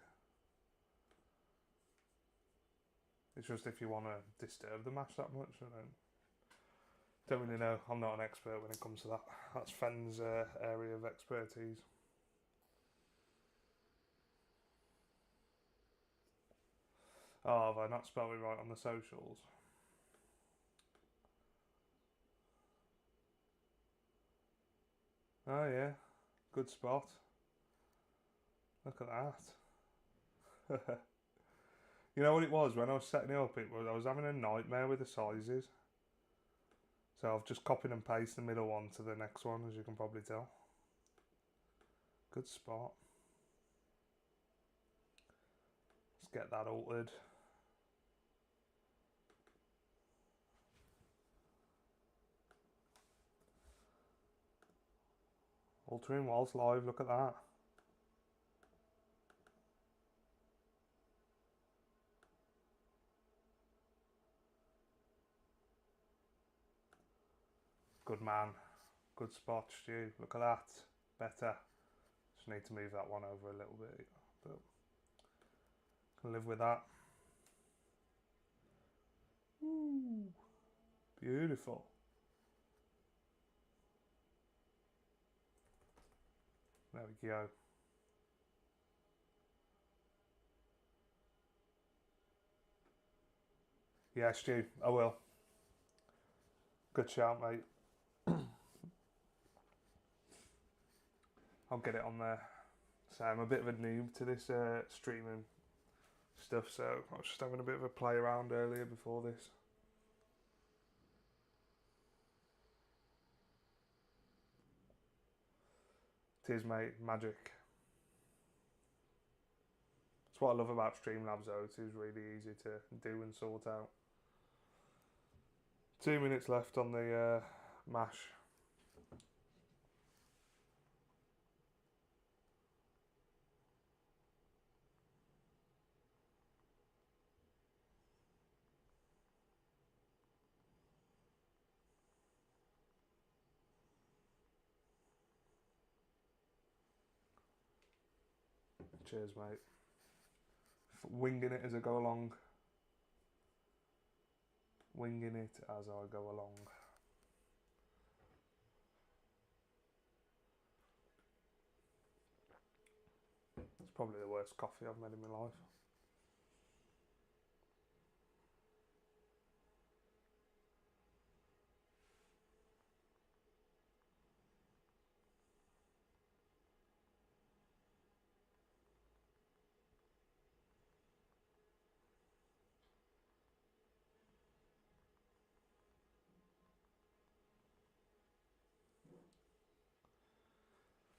Speaker 1: It's just if you want to disturb the mash that much, I don't really know. I'm not an expert when it comes to that. That's Fenn's area of expertise. Oh, have I not spelled it right on the socials? Oh yeah, good spot. Look at that. You know what it was when I was setting it up? It was I was having a nightmare with the sizes. So I've just copied and pasted the middle one to the next one, as you can probably tell. Good spot. Let's get that altered. Altering whilst live, look at that. Good man. Good spot, Stu. Look at that. Better. Just need to move that one over a little bit, but can live with that. Ooh, beautiful. There we go. Yeah, Stu, I will. Good shout, mate. I'll get it on there. So I'm a bit of a noob to this streaming stuff, so I was just having a bit of a play around earlier before this. It is, mate, magic. That's what I love about Streamlabs though, it is really easy to do and sort out. 2 minutes left on the mash. Cheers, mate. Winging it as I go along. Winging it as I go along. It's probably the worst coffee I've made in my life.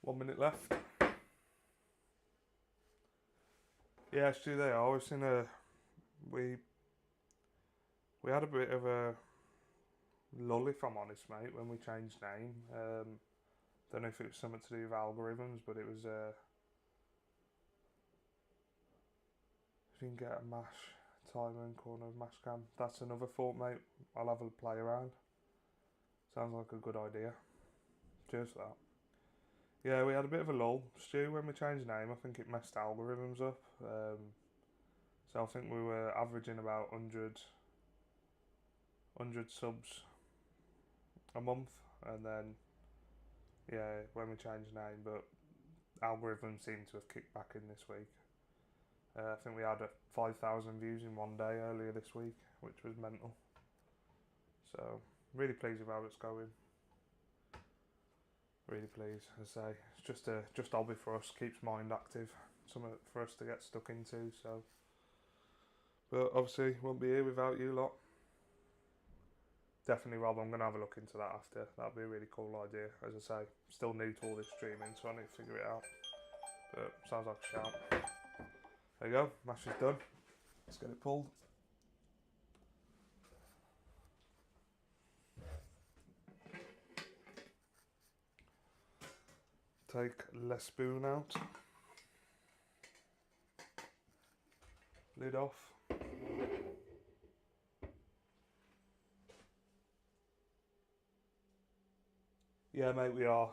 Speaker 1: One minute left. Yeah, Stu, they are. We had a bit of a lull, if I'm honest, mate, when we changed name. Don't know if it was something to do with algorithms, but it was if you can get a mash timer in corner of mash cam, that's another thought, mate. I'll have a play around. Sounds like a good idea. Cheers for that. Yeah, we had a bit of a lull, Stu, when we changed name. I think it messed algorithms up. So I think we were averaging about 100 subs a month, and then yeah, when we changed name, but algorithms seem to have kicked back in this week. I think we had 5,000 views in one day earlier this week, which was mental. So really pleased with how it's going. Really pleased. As I say, it's just hobby for us. Keeps mind active. Something for us to get stuck into. So, but obviously won't be here without you lot. Definitely, Rob. I'm gonna have a look into that after. That'd be a really cool idea. As I say, still new to all this streaming, so I need to figure it out. But sounds like a shout. There you go. Mash is done. Let's get it pulled. Take less spoon out. Lid off. Yeah, mate, we are.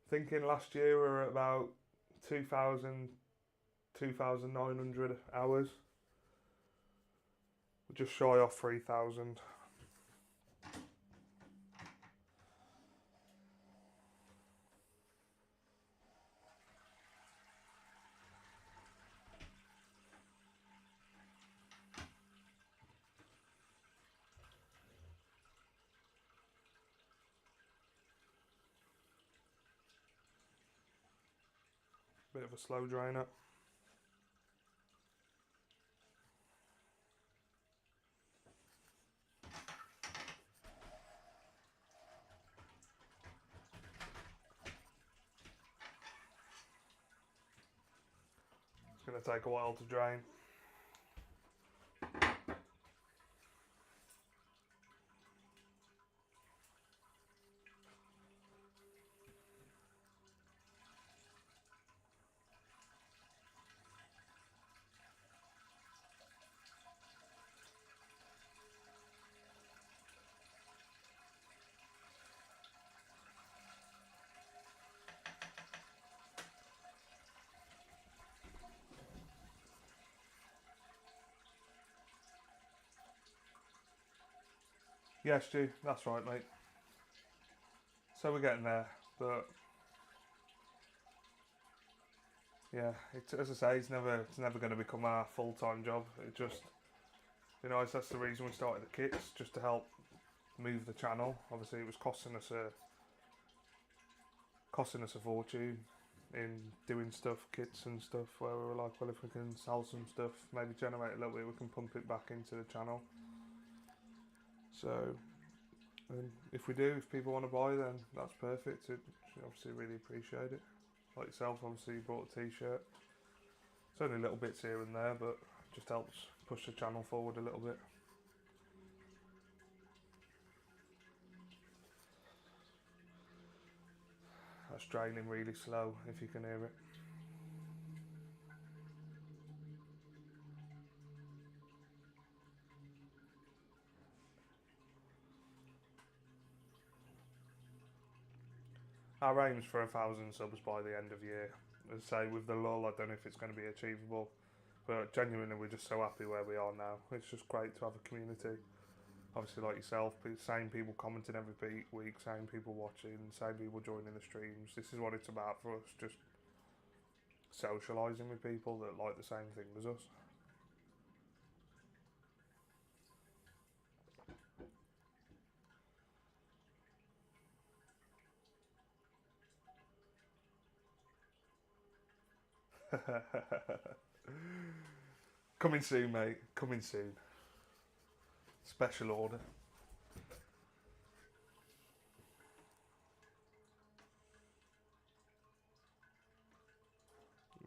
Speaker 1: Thinking last year we were at about 2,900 hours. We're just shy off 3,000. Bit of a slow drainer. It's going to take a while to drain. Yeah, Stu, that's right, mate. So we're getting there, but yeah, as I say, it's never going to become our full-time job. It just, that's the reason we started the kits, just to help move the channel. Obviously, it was costing us a fortune in doing stuff, kits and stuff, where we were like, well, if we can sell some stuff, maybe generate a little bit, we can pump it back into the channel. So, and if we do, if people want to buy, then that's perfect. Obviously really appreciate it. Like yourself, obviously you bought a t-shirt. It's only little bits here and there, but it just helps push the channel forward a little bit. That's draining really slow, if you can hear it. Our aim's for 1,000 subs by the end of year. As I say, with the lull, I don't know if it's going to be achievable, but genuinely we're just so happy where we are now. It's just great to have a community. Obviously, like yourself, same people commenting every week, same people watching, same people joining the streams. This is what it's about for us, just socialising with people that like the same thing as us. Coming soon, mate. Coming soon. Special order.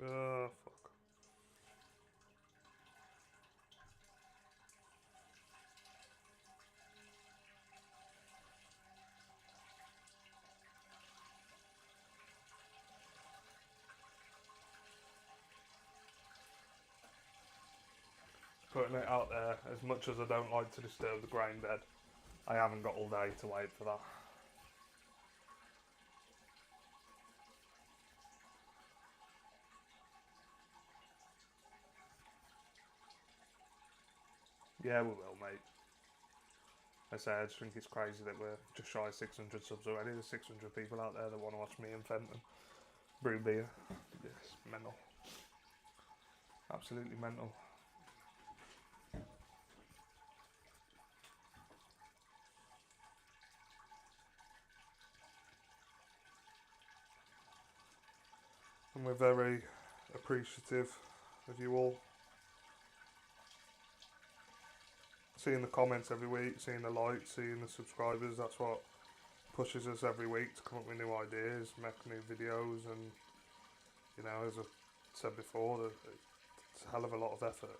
Speaker 1: Oh, fuck. Putting it out there, as much as I don't like to disturb the grain bed, I haven't got all day to wait for that. Yeah, we will, mate. I say, I just think it's crazy that we're just shy of 600 subs already. There's 600 people out there that want to watch me and Fenton. Brew beer. Yes, mental. Absolutely mental. And we're very appreciative of you all. Seeing the comments every week, seeing the likes, seeing the subscribers, that's what pushes us every week to come up with new ideas, make new videos, and you know, as I said before, it's a hell of a lot of effort,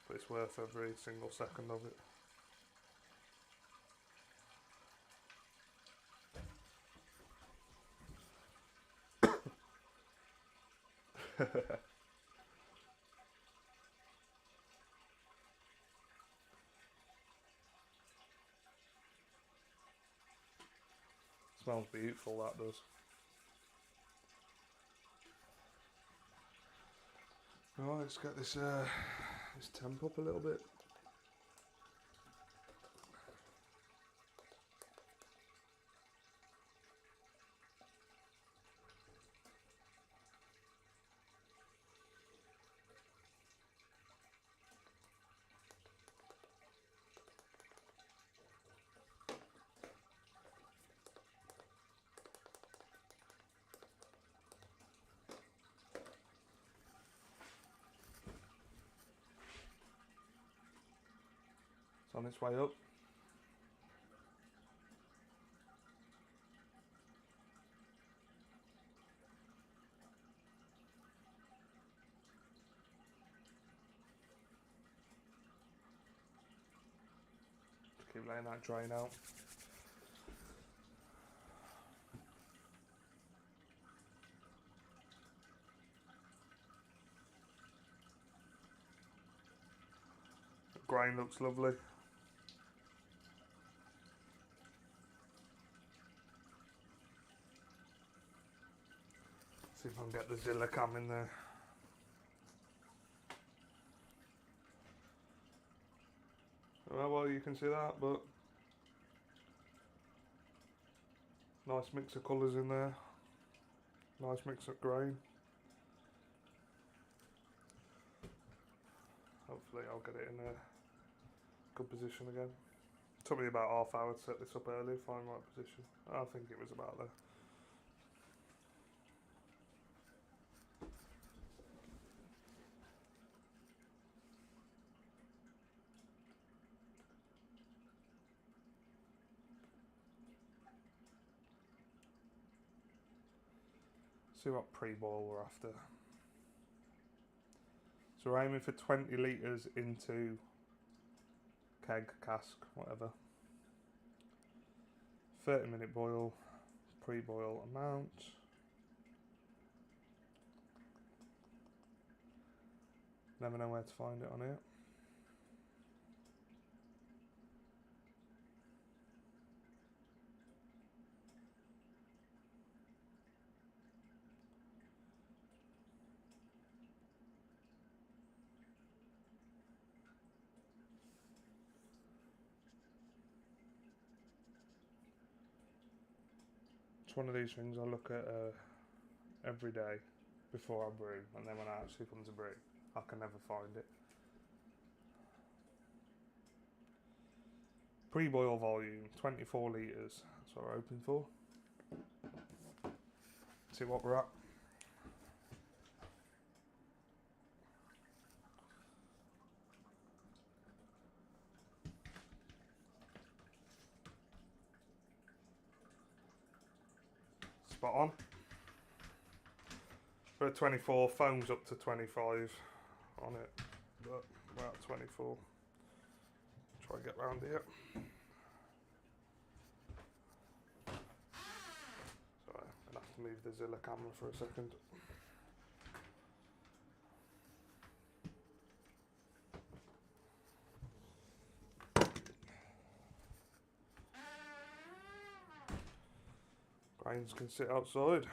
Speaker 1: but it's worth every single second of it. Smells beautiful, that does. Right, let's get this temp up a little bit. It's on its way up. Just keep letting that drain out. The grain looks lovely. See if I can get the Zilla cam in there. Well, you can see that, but nice mix of colours in there. Nice mix of grain. Hopefully I'll get it in a good position again. It took me about half hour to set this up earlier, find the right position. I think it was about there. See what pre-boil we're after. So we're aiming for 20 litres into keg, cask, whatever. 30-minute boil, pre-boil amount. Never know where to find it on here. It's one of these things I look at every day before I brew, and then when I actually come to brew, I can never find it. Pre-boil volume, 24 litres, that's what we're hoping for. See what we're at. Spot on. We're at 24, foam's up to 25 on it, but we're at 24. Try and get round here. Sorry, I'm gonna have to move the Zilla camera for a second. Grains can sit outside.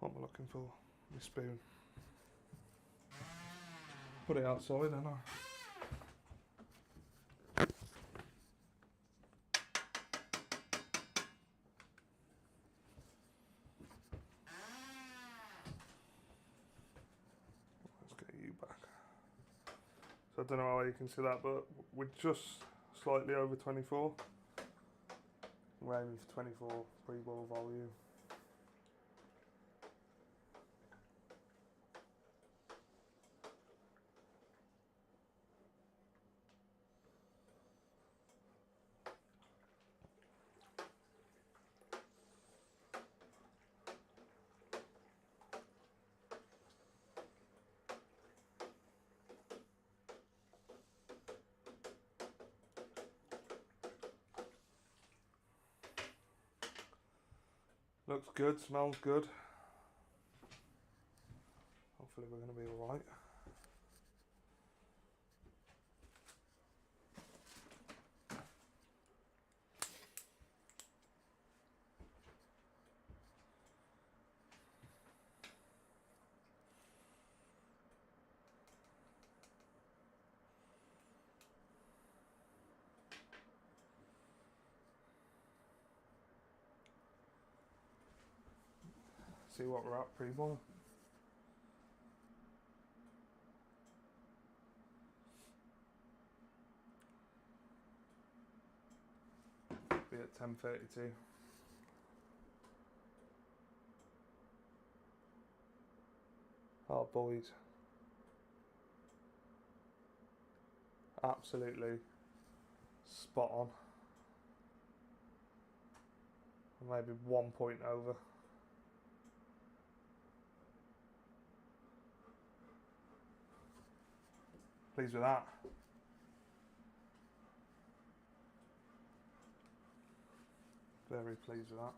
Speaker 1: What am I looking for? My spoon. Put it outside, don't I? Let's get you back. So I don't know how you can see that, but we're just slightly over 24. We're aiming for 24 pre-boil volume. Looks good, smells good. Hopefully we're going to be alright. See what we're at pre-boil. Be at 10:32. Oh boys, absolutely spot on. Maybe 1 point over. Pleased with that. Very pleased with that.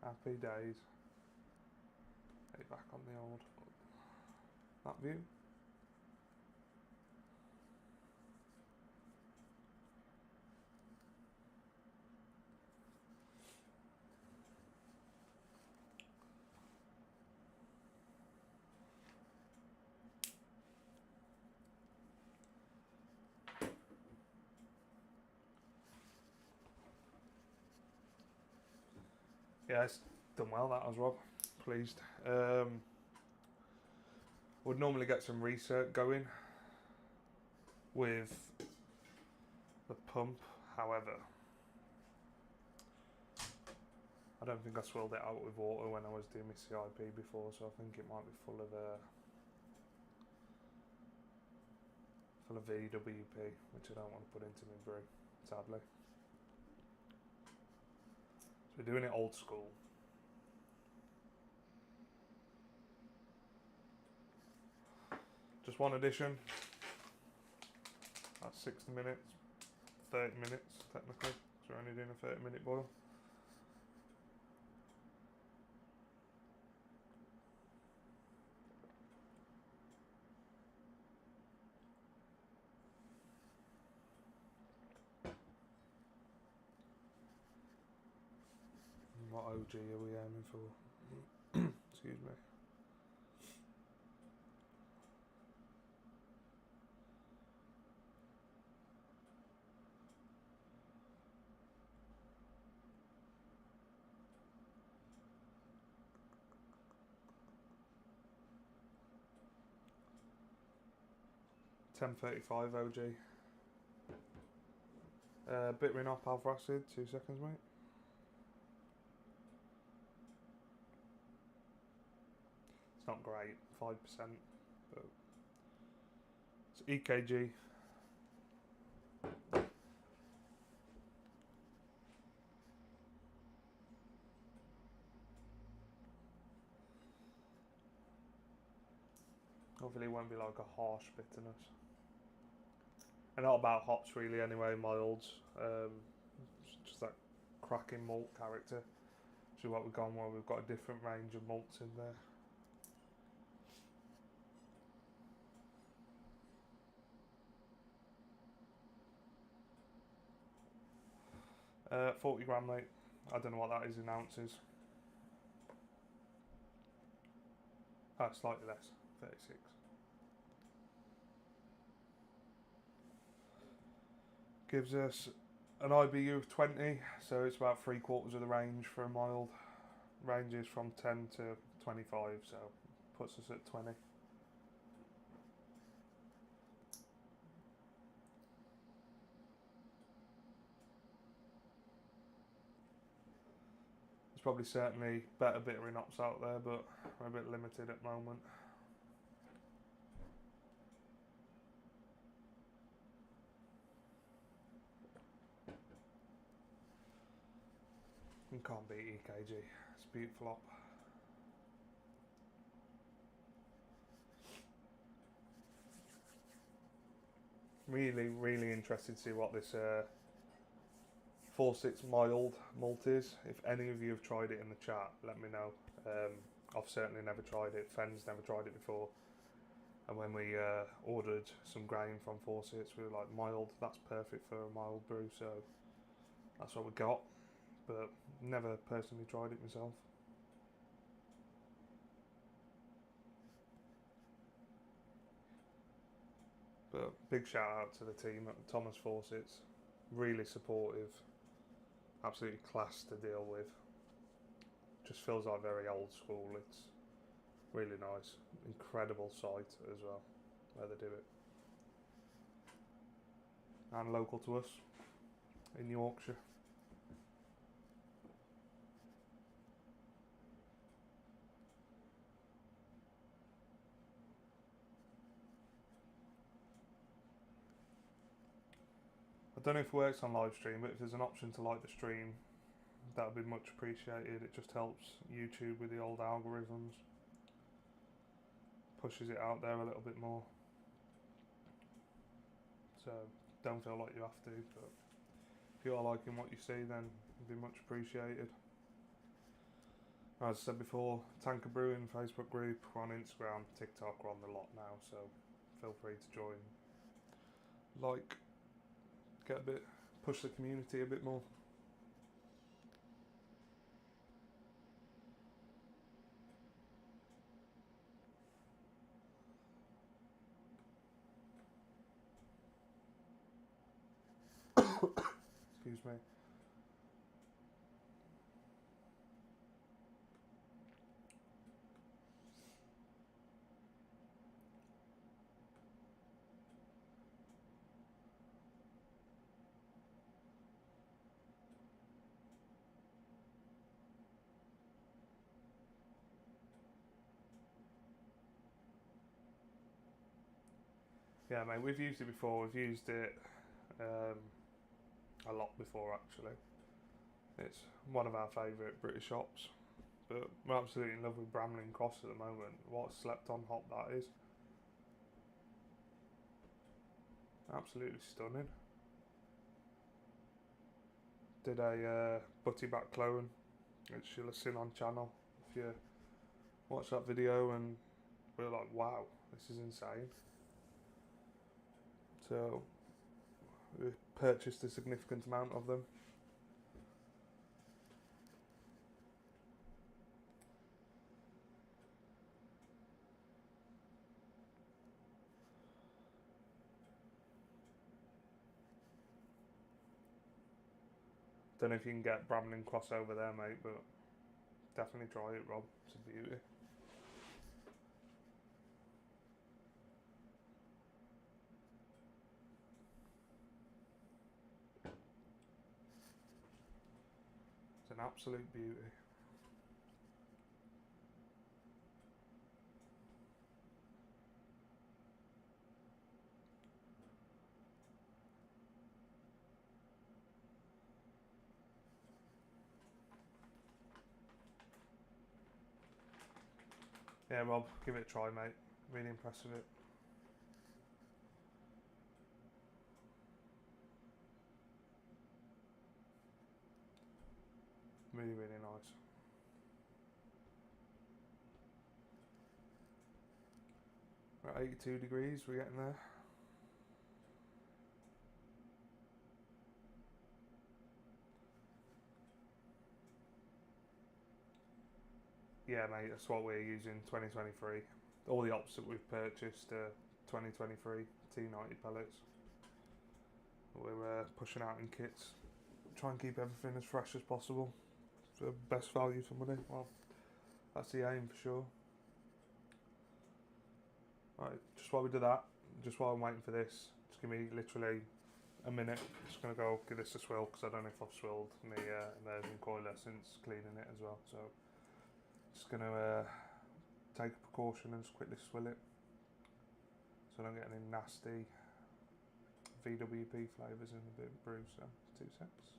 Speaker 1: Happy days. Get back on the old that view. Yeah, it's done well, that was Rob. Pleased. Would normally get some research going with the pump, however, I don't think I swilled it out with water when I was doing my CIP before, so I think it might be full of VWP, which I don't want to put into my brew, sadly. So we're doing it old school. Just one addition. That's 60 minutes, 30 minutes technically, so we're only doing a 30-minute boil. What OG are we aiming for? Excuse me. $10.35 OG. Bittering off alpha acid, 2 seconds, mate. It's not great, 5%, but it's EKG. Hopefully it won't be like a harsh bitterness. And not about hops really anyway, milds. Just that cracking malt character. Which is what we've gone where we've got a different range of malts in there. 40 gram, mate. I don't know what that is in ounces. Oh, slightly less, 36. Gives us an IBU of 20, so it's about 3/4 of the range for a mild. Ranges from 10 to 25, so puts us at 20. There's probably certainly better bittering hops out there, but we're a bit limited at the moment. You can't beat EKG. It's a beautiful hop. Really interested to see what this 4-6 mild malt is. If any of you have tried it in the chat, let me know. I've certainly never tried it. Fen's never tried it before. And when we ordered some grain from 4-6, we were like, mild, that's perfect for a mild brew, so that's what we got. But never personally tried it myself. But big shout out to the team at Thomas 4-6. Really supportive. Absolutely class to deal with. Just feels like very old school. It's really nice. Incredible site as well, where they do it. And local to us in Yorkshire. I don't know if it works on live stream, but if there's an option to like the stream, that would be much appreciated. It just helps YouTube with the old algorithms. Pushes it out there a little bit more. So don't feel like you have to, but if you are liking what you see, then it'd be much appreciated. As I said before, Tanker Brewing Facebook group, we're on Instagram, TikTok, we're on the lot now, so feel free to join. Like, get a bit, push the community a bit more. Excuse me. Yeah, mate, we've used it before. We've used it a lot before, actually. It's one of our favourite British hops. But we're absolutely in love with Bramley Cross at the moment. What a slept-on hop that is. Absolutely stunning. Did a butty back clone, which you'll have seen on channel if you watch that video, and we're like, wow, this is insane. So we purchased a significant amount of them. Don't know if you can get Bramley Cross over there, mate, but definitely try it, Rob. It's a beauty. It's an absolute beauty. Yeah, Rob, give it a try, mate. Really impressed with it. Really nice. We're at 82 degrees, we're getting there. Yeah, mate, that's what we're using 2023. All the hops that we've purchased 2023 T90 pellets. We're pushing out in kits. Try and keep everything as fresh as possible for best value for money. Well, that's the aim for sure. Right, just while we do that, just while I'm waiting for this, just give me literally a minute. Just gonna go give this a swill because I don't know if I've swilled my immersion coiler since cleaning it as well. So just gonna take a precaution and just quickly swill it so I don't get any nasty VWP flavours in the brew. So 2 secs.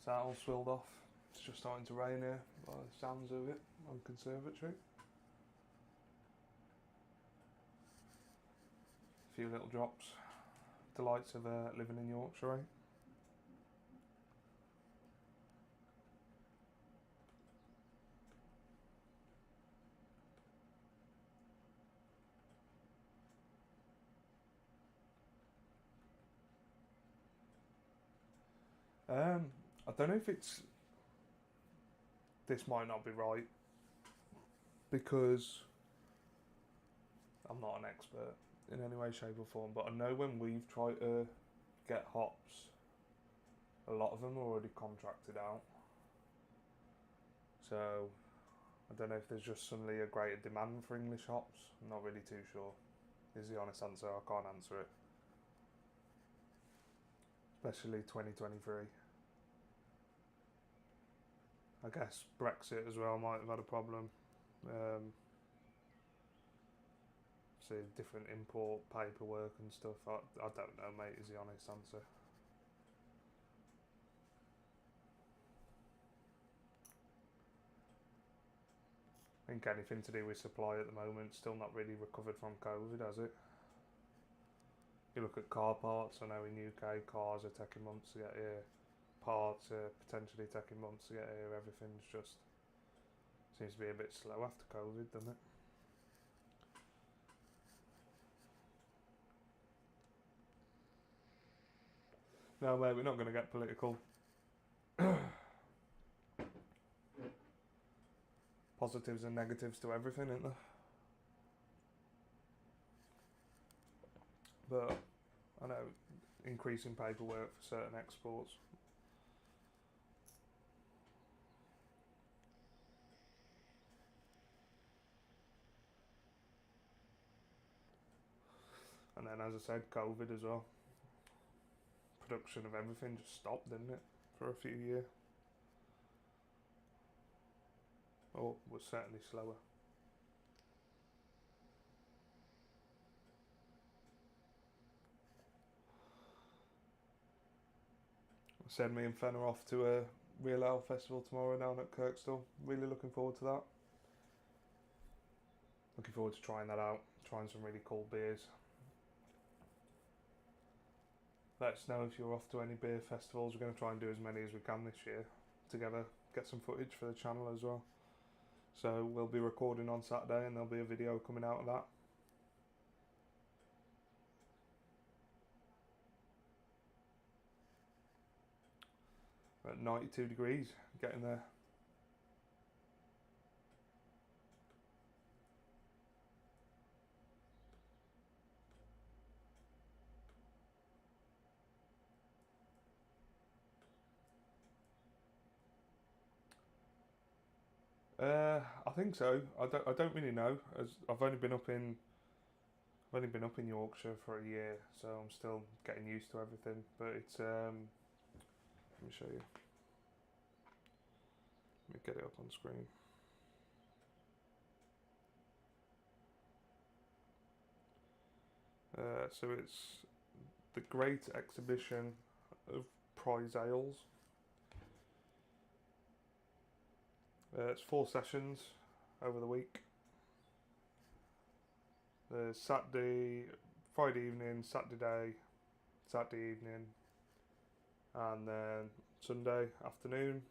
Speaker 1: So that all swilled off. It's just starting to rain here by the sounds of it on conservatory. A few little drops. Delights of living in Yorkshire, eh? I don't know if it's... This might not be right because I'm not an expert in any way, shape or form, but I know when we've tried to get hops, a lot of them are already contracted out. So I don't know if there's just suddenly a greater demand for English hops. I'm not really too sure. Is the honest answer. I can't answer it. Especially 2023. I guess Brexit as well might have had a problem. See different import paperwork and stuff. I don't know, mate, is the honest answer. I think anything to do with supply at the moment still not really recovered from COVID, has it? You look at car parts, I know in UK cars are taking months to get here. Parts are potentially taking months to get here. Everything's just seems to be a bit slow after COVID, doesn't it? No, mate, we're not going to get political. Positives and negatives to everything, isn't there? But I know increasing paperwork for certain exports. And then, as I said, COVID as well. Production of everything just stopped, didn't it, for a few years? Or was certainly slower. I said me and Fen are off to a Real Ale Festival tomorrow down at Kirkstall. Really looking forward to that. Looking forward to trying that out, trying some really cool beers. Let us know if you're off to any beer festivals. We're going to try and do as many as we can this year together, get some footage for the channel as well. So we'll be recording on Saturday and there'll be a video coming out of that. We're at 92 degrees, getting there. I think so. I don't really know, as I've only been up in Yorkshire for a year, so I'm still getting used to everything. But it's let me show you. Let me get it up on screen. So it's the Great Exhibition of Prize Ales. It's 4 sessions over the week. There's Friday evening, Saturday evening, and then Sunday afternoon.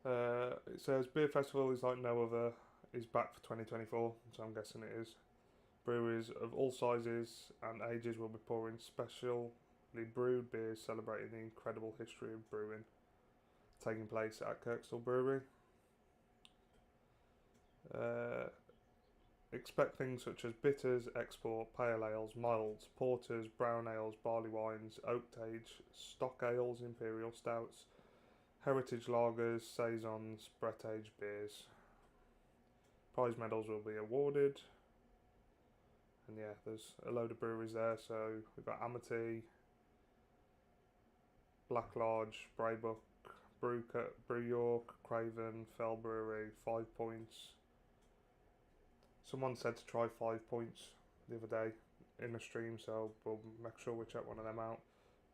Speaker 1: It says Beer Festival is like no other, is back for 2024, so I'm guessing it is. Breweries of all sizes and ages will be pouring specially brewed beers celebrating the incredible history of brewing, taking place at Kirkstall Brewery. Expect things such as bitters, export, pale ales, milds, porters, brown ales, barley wines, oak-aged, stock ales, imperial stouts, heritage lagers, saisons, Brett-aged beers. Prize medals will be awarded. And yeah, there's a load of breweries there. So we've got Amity, Black Lodge, Braybuck, Brew York, Craven, Fell Brewery, 5 Points. Someone said to try 5 Points the other day in the stream, so we'll make sure we check one of them out.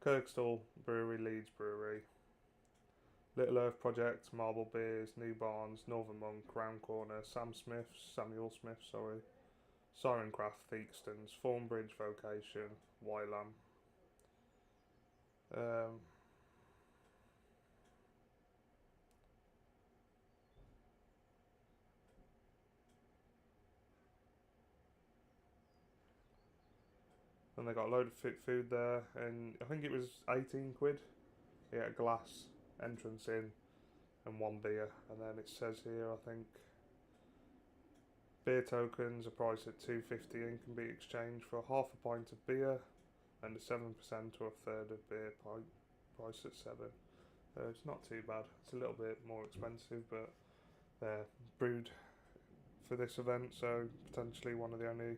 Speaker 1: Kirkstall Brewery, Leeds Brewery, Little Earth Project, Marble Beers, New Barns, Northern Monk, Crown Corner, Samuel Smith, Sirencraft, Theakston's, Thornbridge Vocation, Wylam. And they got a load of food there, and I think it was 18 quid. You get a glass entrance in and 1 beer, and then it says here, I think, beer tokens are priced at $2.50 and can be exchanged for half a pint of beer and a 7% or a third of beer pint, priced at $7. It's not too bad. It's a little bit more expensive, but they're brewed for this event, so potentially one of the only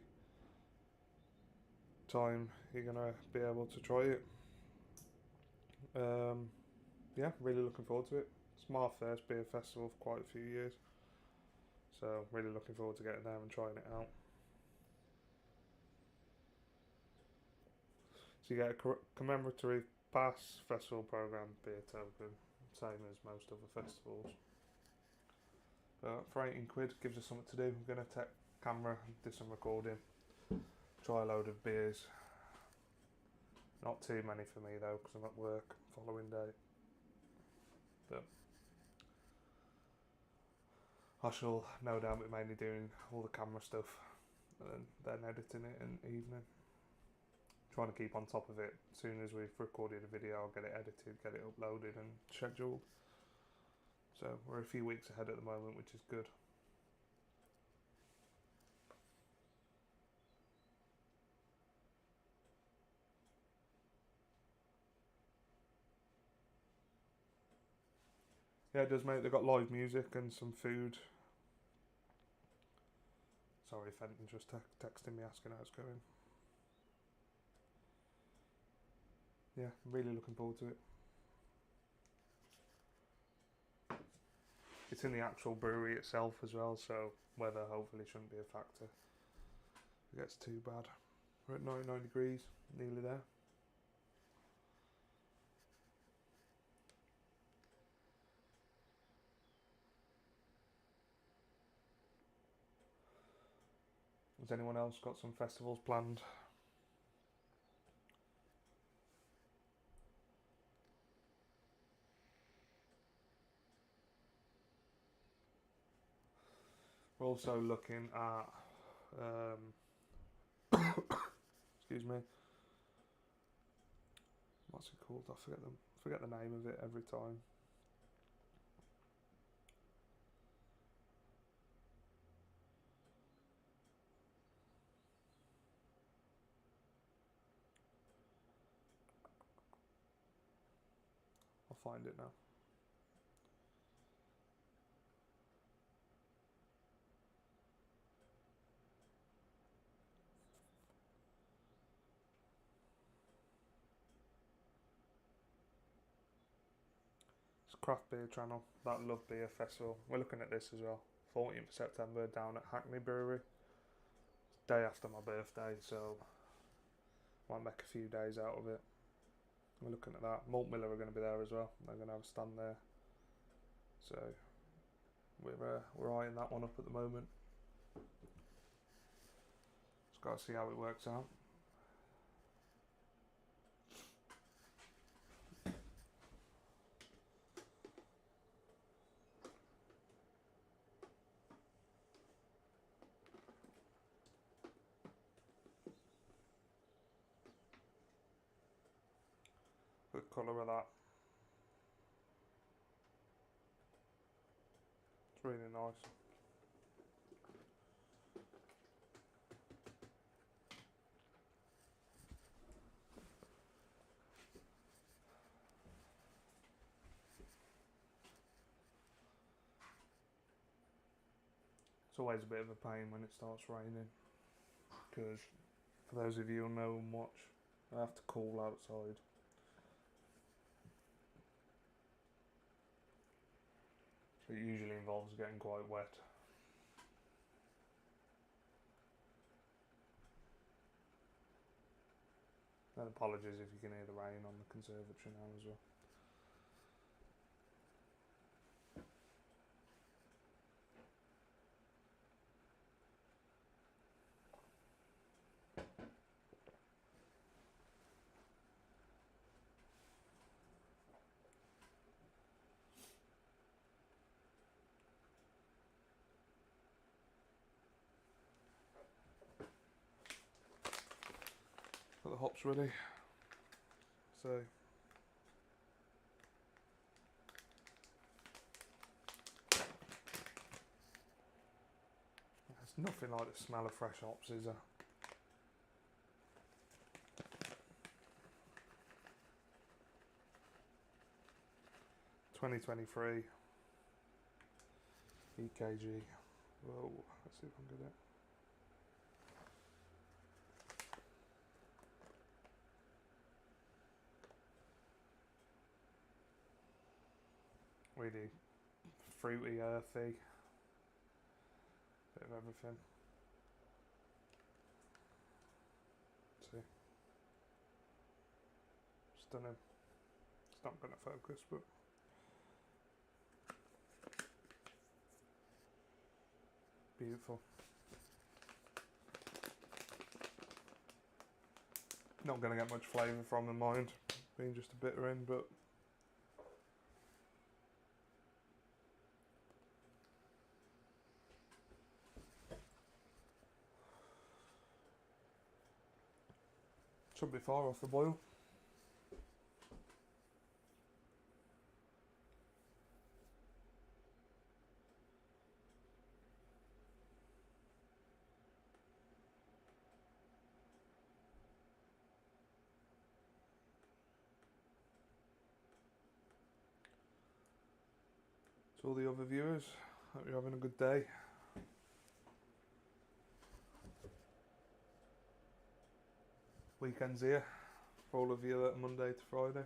Speaker 1: time you're gonna be able to try it. Yeah, really looking forward to it. It's my first beer festival for quite a few years, so really looking forward to getting there and trying it out. So you get a commemorative pass, festival program, beer token, same as most other festivals. But for 18 quid, gives us something to do. I'm going to take camera, do some recording, try a load of beers. Not too many for me though, because I'm at work following day. But I shall no doubt be mainly doing all the camera stuff and then editing it in the evening. Trying to keep on top of it. As soon as we've recorded a video, I'll get it edited, get it uploaded and scheduled. So we're a few weeks ahead at the moment, which is good. Yeah, it does, mate. They've got live music and some food. Sorry, Fenton just texting me asking how it's going. Yeah, really looking forward to it. It's in the actual brewery itself as well, so weather hopefully shouldn't be a factor. If it gets too bad. We're at 99 degrees, nearly there. Has anyone else got some festivals planned? We're also looking at, excuse me, what's it called? I forget the name of it every time. I'll find it now. It's Craft Beer Channel, that Love Beer Festival. We're looking at this as well. 14th of September down at Hackney Brewery. It's day after my birthday, so might make a few days out of it. We're looking at that. Malt Miller are going to be there as well. They're going to have a stand there. So we're eyeing that one up at the moment. Just got to see how it works out. Good colour of that. It's really nice. It's always a bit of a pain when it starts raining, because for those of you who know and watch, I have to cool outside. So it usually involves getting quite wet. And apologies if you can hear the rain on the conservatory now as well. Got the hops ready. So there's nothing like the smell of fresh hops, is there? (2023) EKG. Whoa, let's see if I can get it. Really fruity, earthy, bit of everything. See, stunning. It's not going to focus, but beautiful. Not going to get much flavour from the mind, being just a bitter in, but shouldn't be far off the boil. To all the other viewers, hope you're having a good day. Weekend's here for all of you that are Monday to Friday.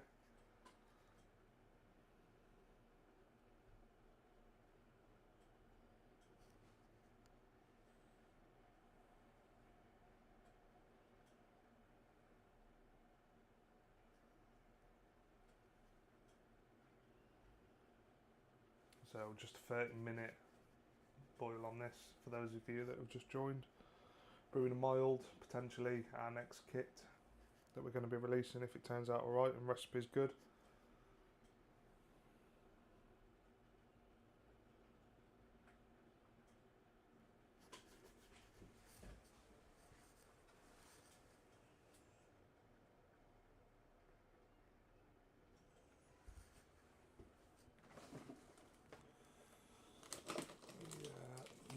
Speaker 1: So just a 30-minute boil on this for those of you that have just joined. Brewing a mild, potentially our next kit that we're going to be releasing if it turns out alright and recipe's good.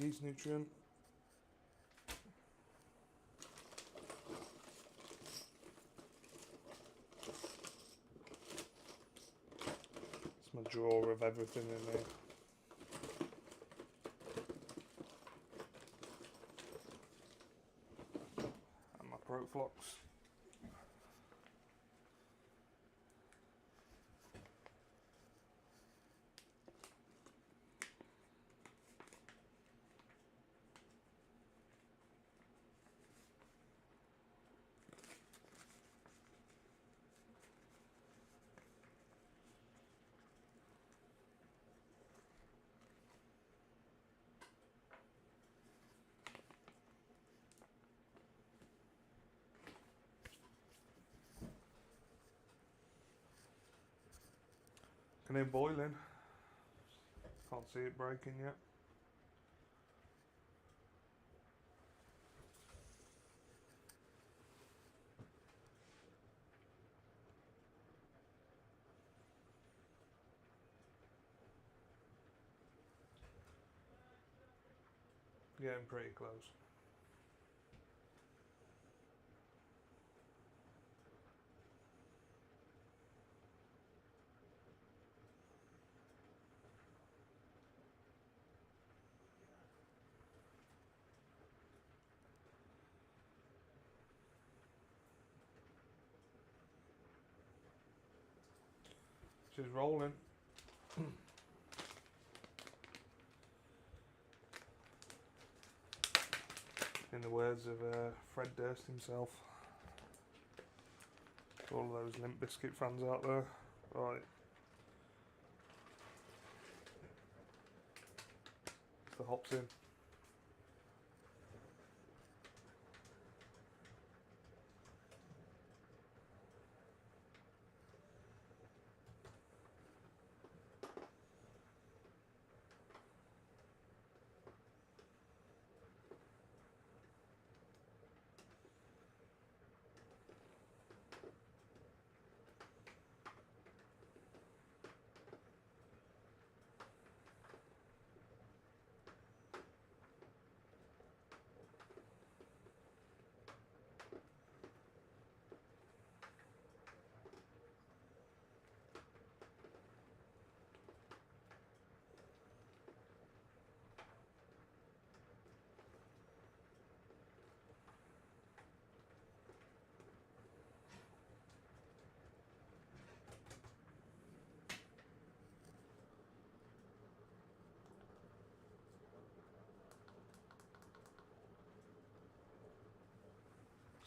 Speaker 1: Yeast nutrient. It's my drawer of everything in there. And my Proflox. Can hear boiling. Can't see it breaking yet. Getting pretty close. She's rolling. In the words of Fred Durst himself. To all those Limp Bizkit fans out there. Right. The hops in.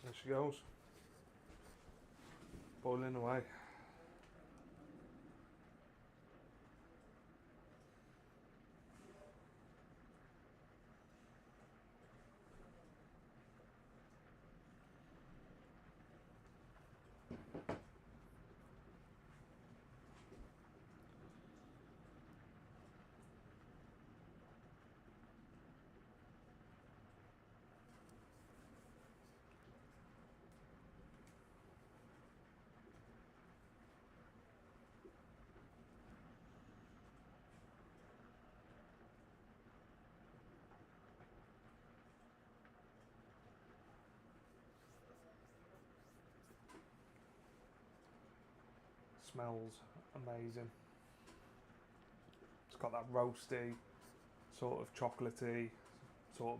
Speaker 1: There she goes. Boiling away. Smells amazing. It's got that roasty, sort of chocolatey, sort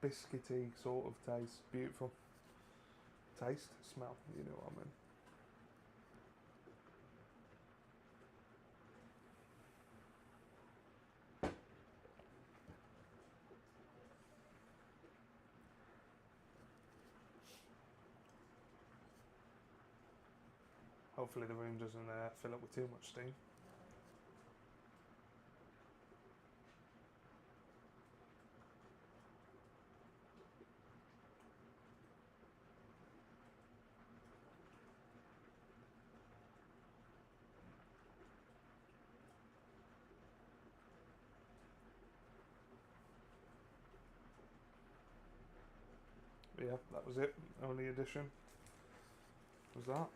Speaker 1: of biscuity sort of taste. Beautiful. Taste, smell, you know what I mean. Hopefully the room doesn't fill up with too much steam. But yeah, that was it. Only addition was that.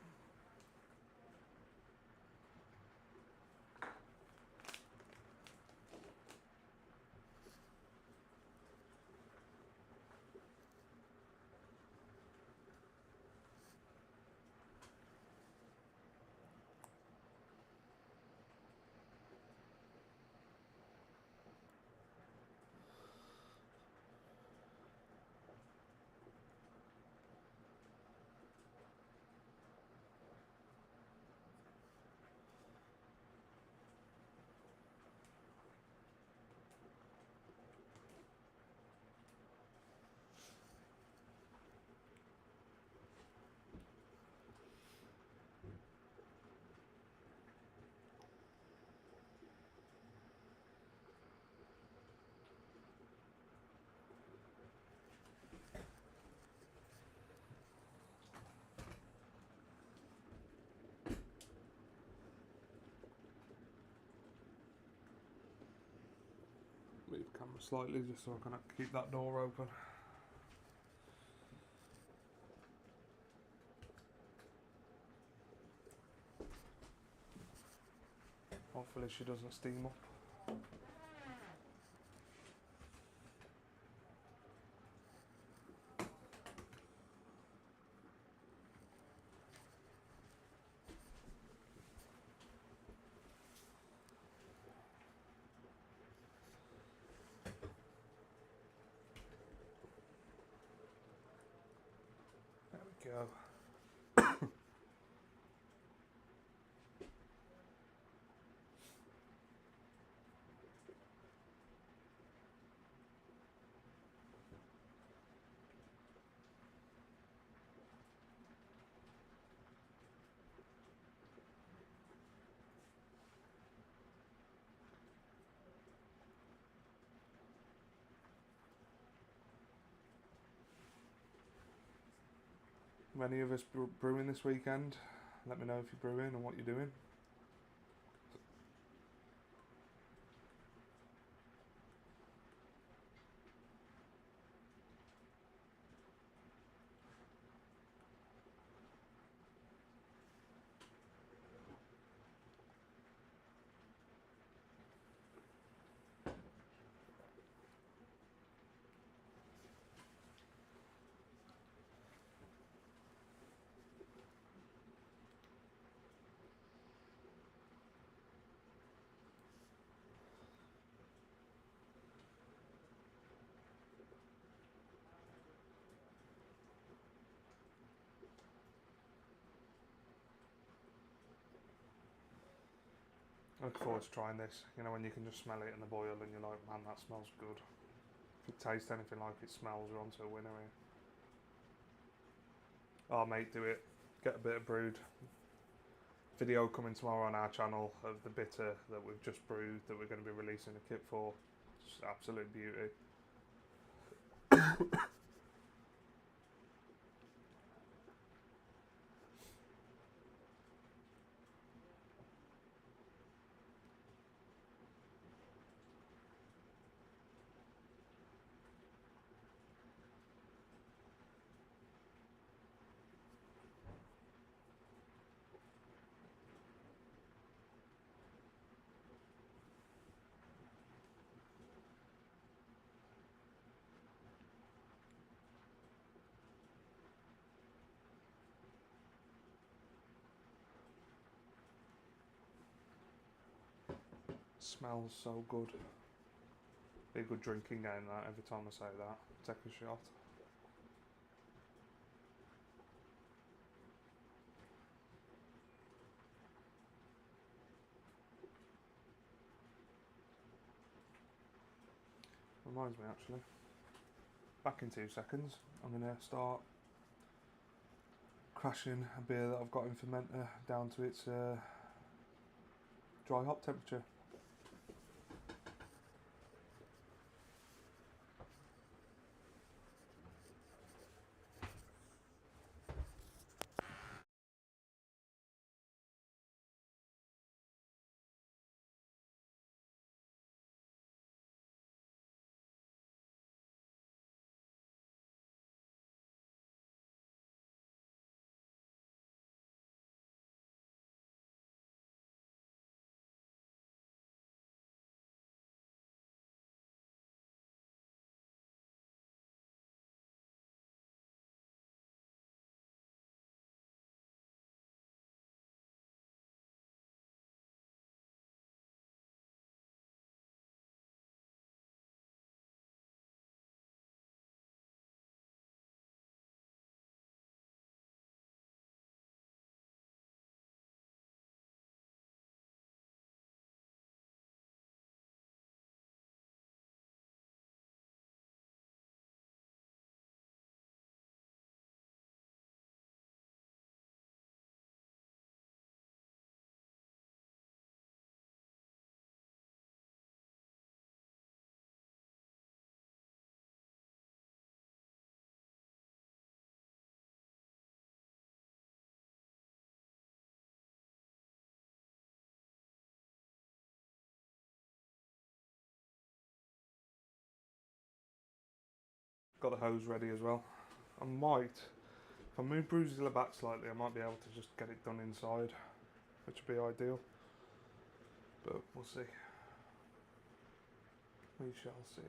Speaker 1: Move the camera slightly just so I can keep that door open. Hopefully she doesn't steam up. There we go. Any of us brewing this weekend? Let me know if you're brewing and what you're doing. I look forward to trying this, you know, when you can just smell it in the boil and you're like, man, that smells good. If it tastes anything like it smells, you're onto a winner here. Oh mate, do it. Get a bit of brewed. Video coming tomorrow on our channel of the bitter that we've just brewed that we're going to be releasing a kit for. Just absolute beauty. Smells so good. Be a good drinking game that, every time I say that. Take a shot. Reminds me actually. Back in 2 seconds, I'm going to start crashing a beer that I've got in fermenter down to its dry hop temperature. Got the hose ready as well. I might, if I move Brewzilla back slightly, I might be able to just get it done inside, which would be ideal. But we'll see. We shall see.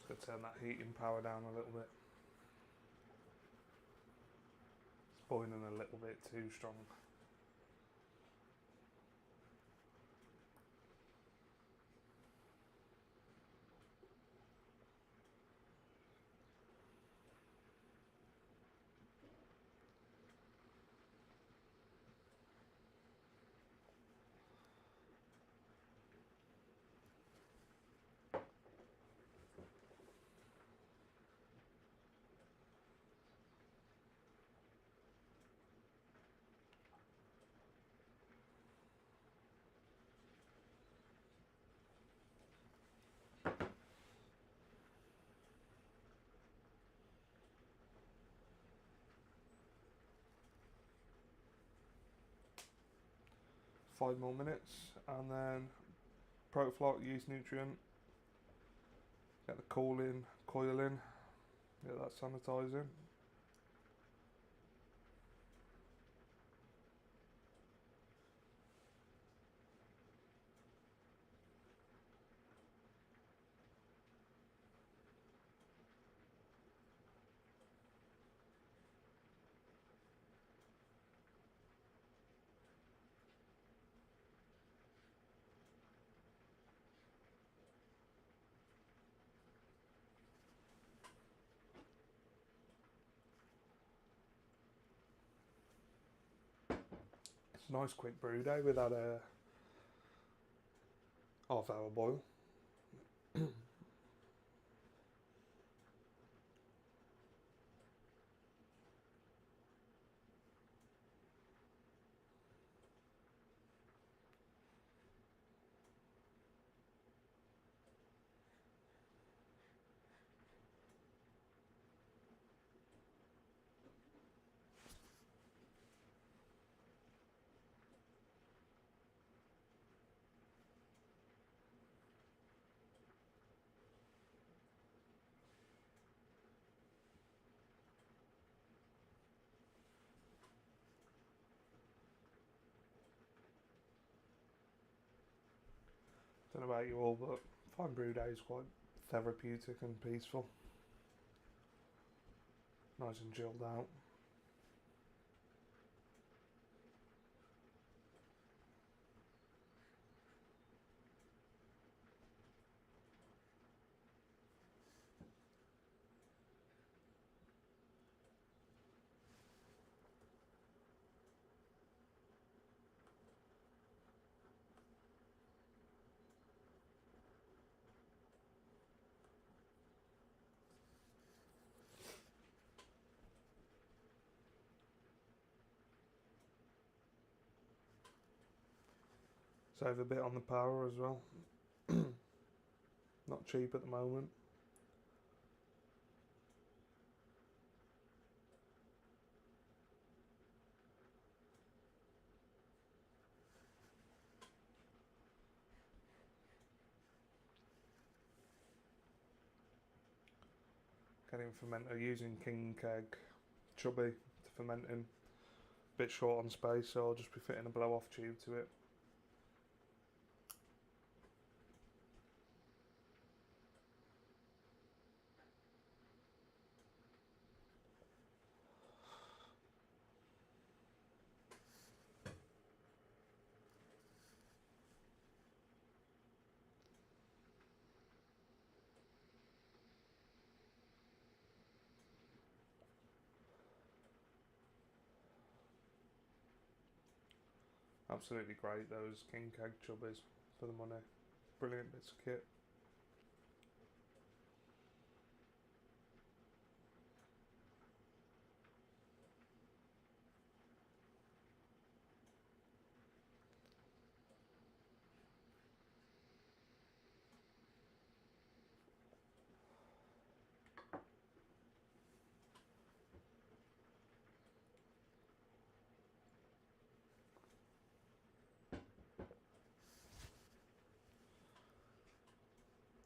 Speaker 1: Just gonna turn that heating power down a little bit. It's boiling a little bit too strong. Five more minutes, and then Protofloc yeast nutrient. Get the coil in, get that sanitising. It's a nice quick brew day with that half-hour boil. Don't know about you all, but I find Brewday is quite therapeutic and peaceful. Nice and chilled out. Save a bit on the power as well. Not cheap at the moment. Getting fermenter using King Keg Chubby to fermenting. Bit short on space, so I'll just be fitting a blow off tube to it. Absolutely great, those King Keg Chubbies for the money. Brilliant bits of kit.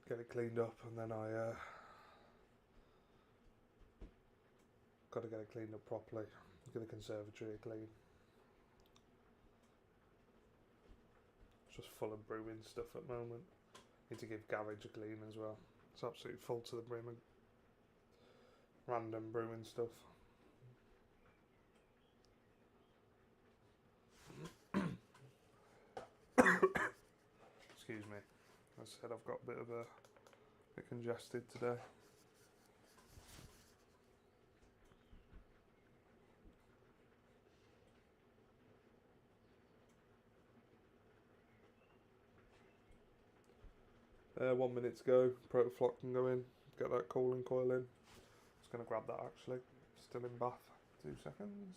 Speaker 1: Get it cleaned up, and then I got to get it cleaned up properly. Get the conservatory clean. It's just full of brewing stuff at the moment. Need to give garage a clean as well. It's absolutely full to the brim of random brewing stuff. Excuse me. As I said, I've got a bit congested today. There, 1 minute to go. Protoflock can go in. Get that cooling coil in. Just going to grab that actually. Still in bath. 2 seconds.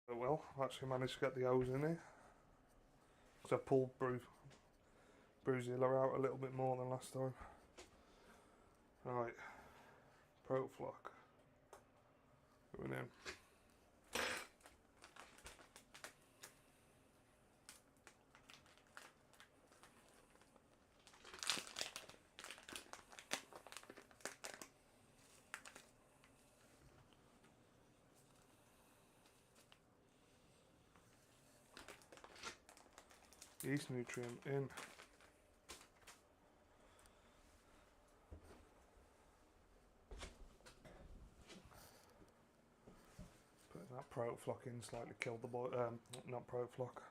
Speaker 1: Oh well, I've actually managed to get the O's in here. So I pulled Brewzilla out a little bit more than last time. Right, Pro Flock going in. Yeast nutrient in. Putting that Pro Flock in slightly killed the boil. Not Pro Flock.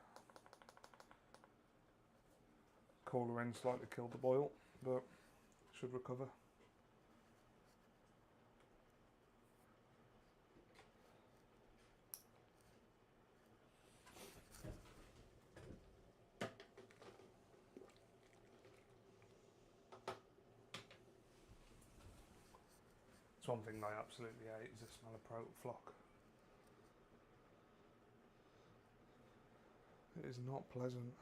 Speaker 1: Cooler in slightly killed the boil, but should recover. It's one thing I absolutely hate is the smell of Pro Flock. It is not pleasant.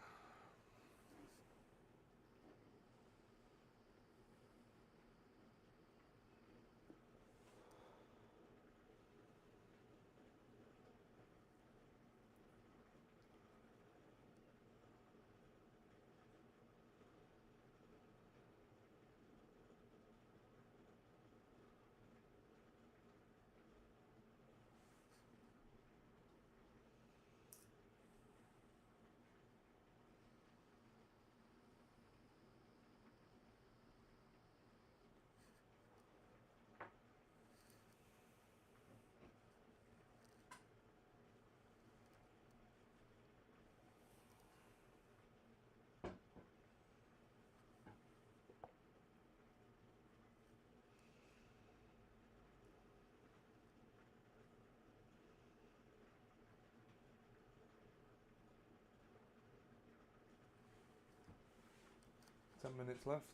Speaker 1: Ten minutes left.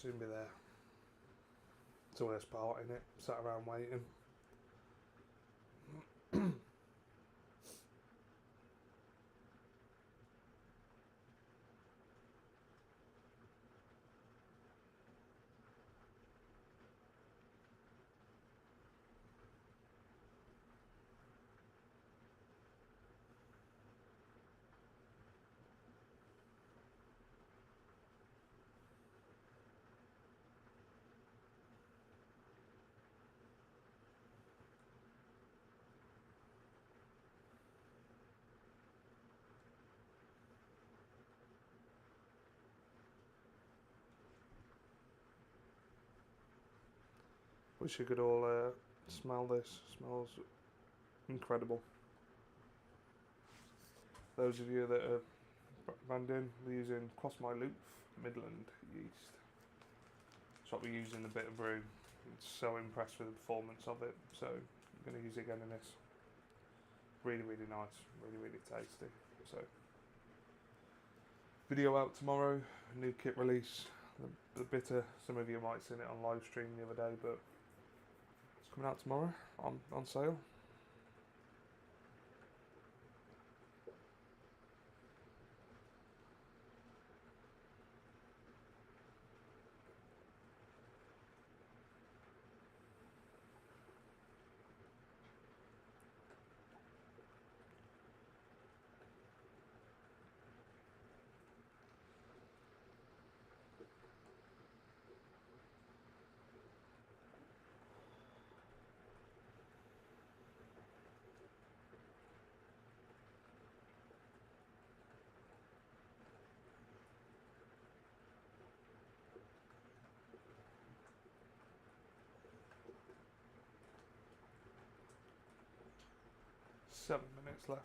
Speaker 1: Soon be there. It's the worst part, isn't it? Sat around waiting. Wish you could all smell this. Smells incredible. Those of you that are branding, we're using Cross My Loop Midland yeast. That's what we use in the bit of brew. It's so impressed with the performance of it, so I'm going to use it again in this. Really, really nice, really, really tasty. So, video out tomorrow, new kit release. The bitter, some of you might have seen it on live stream the other day, but it's coming out tomorrow on sale. 7 minutes left.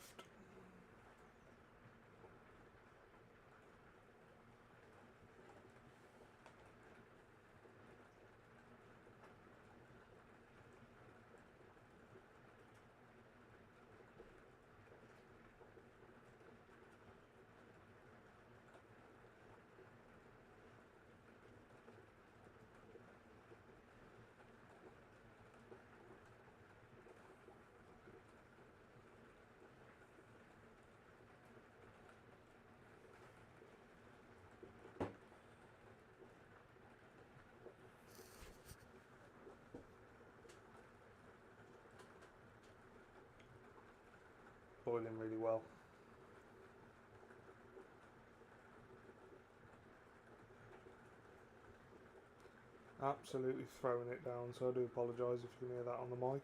Speaker 1: Boiling really well. Absolutely throwing it down, so I do apologise if you can hear that on the mic.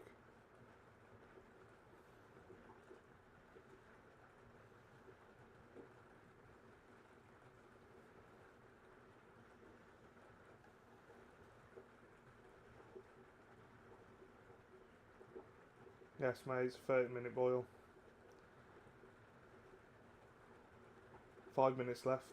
Speaker 1: Yes mate, it's a 30-minute boil. 5 minutes left.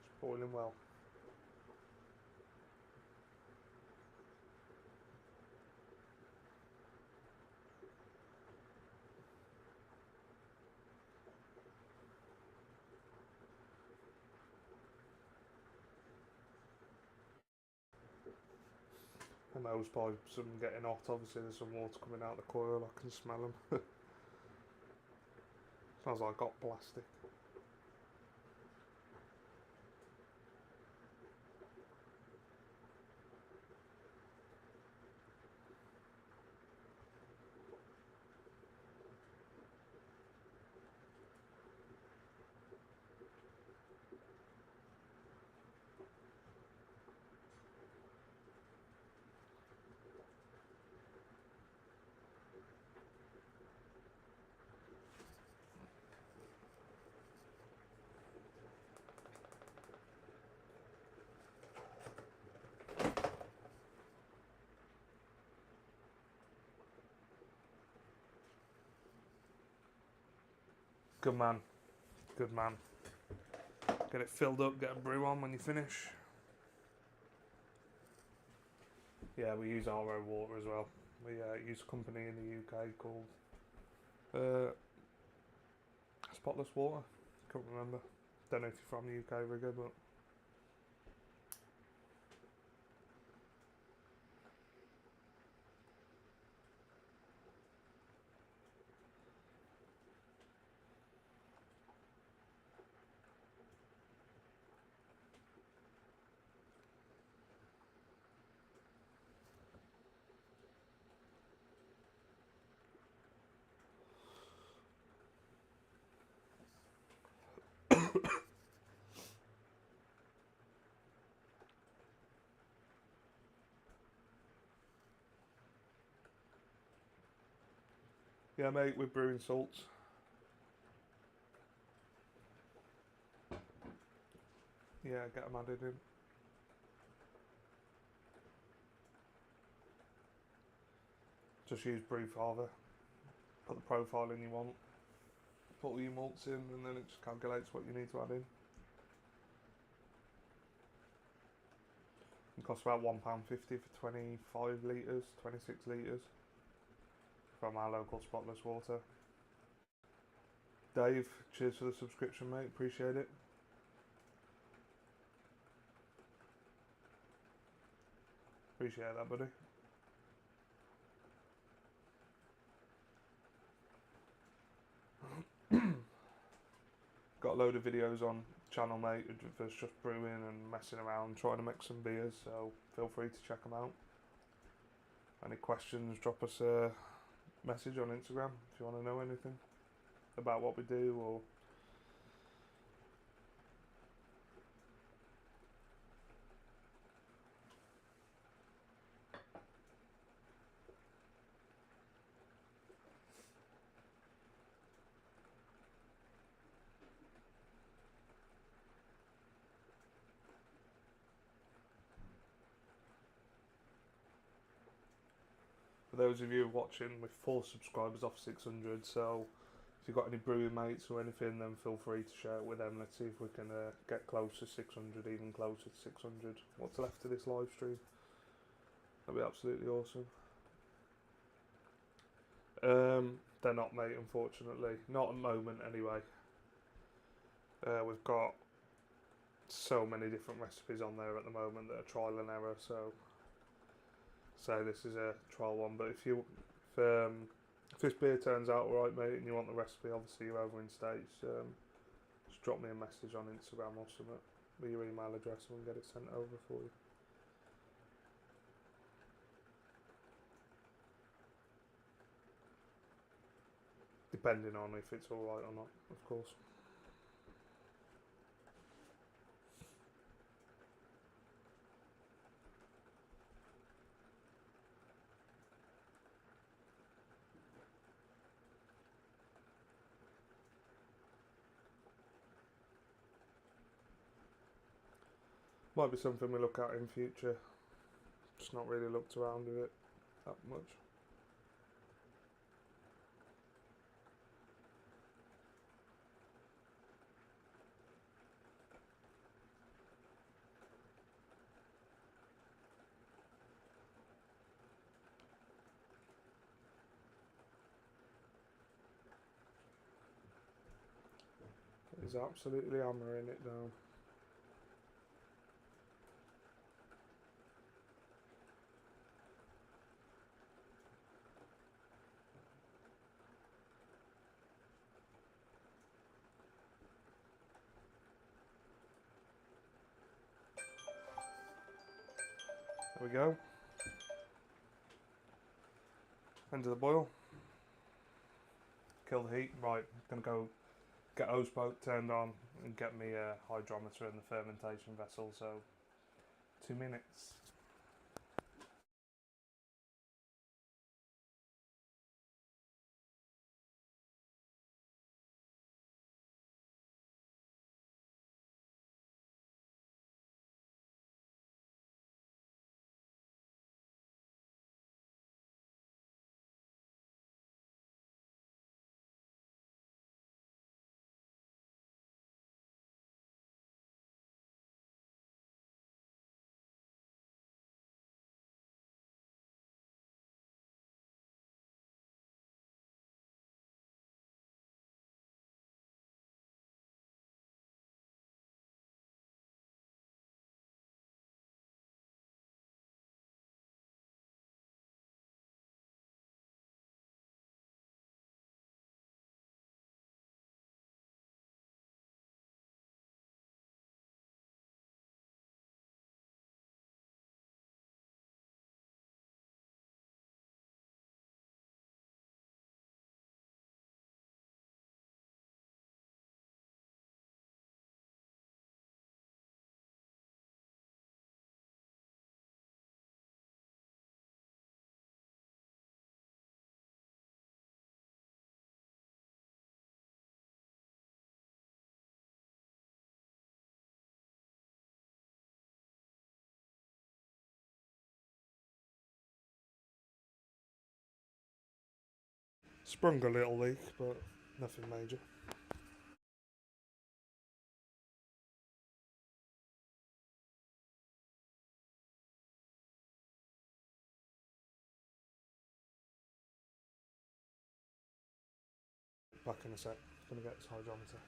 Speaker 1: It's boiling well. And those pipes, I'm getting hot, obviously there's some water coming out the coil, I can smell them. Smells like hot plastic. Good man, good man. Get it filled up, get a brew on when you finish. Yeah, we use RO water as well. We use a company in the UK called Spotless Water. Can't remember. Don't know if you're from the UK, Rigger, but yeah, mate, we're brewing salts. Yeah, get them added in. Just use Brew Father. Put the profile in you want. Put all your malts in, and then it just calculates what you need to add in. It costs about £1.50 for 25 litres, 26 litres from our local Spotless Water. Dave, cheers for the subscription, mate. Appreciate it. Appreciate that, buddy. Got a load of videos on channel, mate, that's just brewing and messing around, trying to make some beers, so feel free to check them out. Any questions, drop us a message on Instagram if you want to know anything about what we do, or those of you watching, with 4 subscribers off 600, so if you've got any brewing mates or anything, then feel free to share it with them. Let's see if we can get close to 600, even closer to 600. What's left of this live stream? That'd be absolutely awesome. They're not, mate, unfortunately. Not at the moment, anyway. We've got so many different recipes on there at the moment that are trial and error, so this is a trial one. But if this beer turns out alright, mate, and you want the recipe, obviously you're over in States, just drop me a message on Instagram or something with your email address and we'll get it sent over for you. Depending on if it's alright or not, of course. Might be something we look at in future. Just not really looked around with it that much. It's absolutely hammering it down. There we go. End of the boil. Kill the heat. Right, I'm gonna go get hose boat turned on and get me a hydrometer in the fermentation vessel. So 2 minutes. Sprung a little leak, but nothing major. Back in a sec. Gonna get this hydrometer.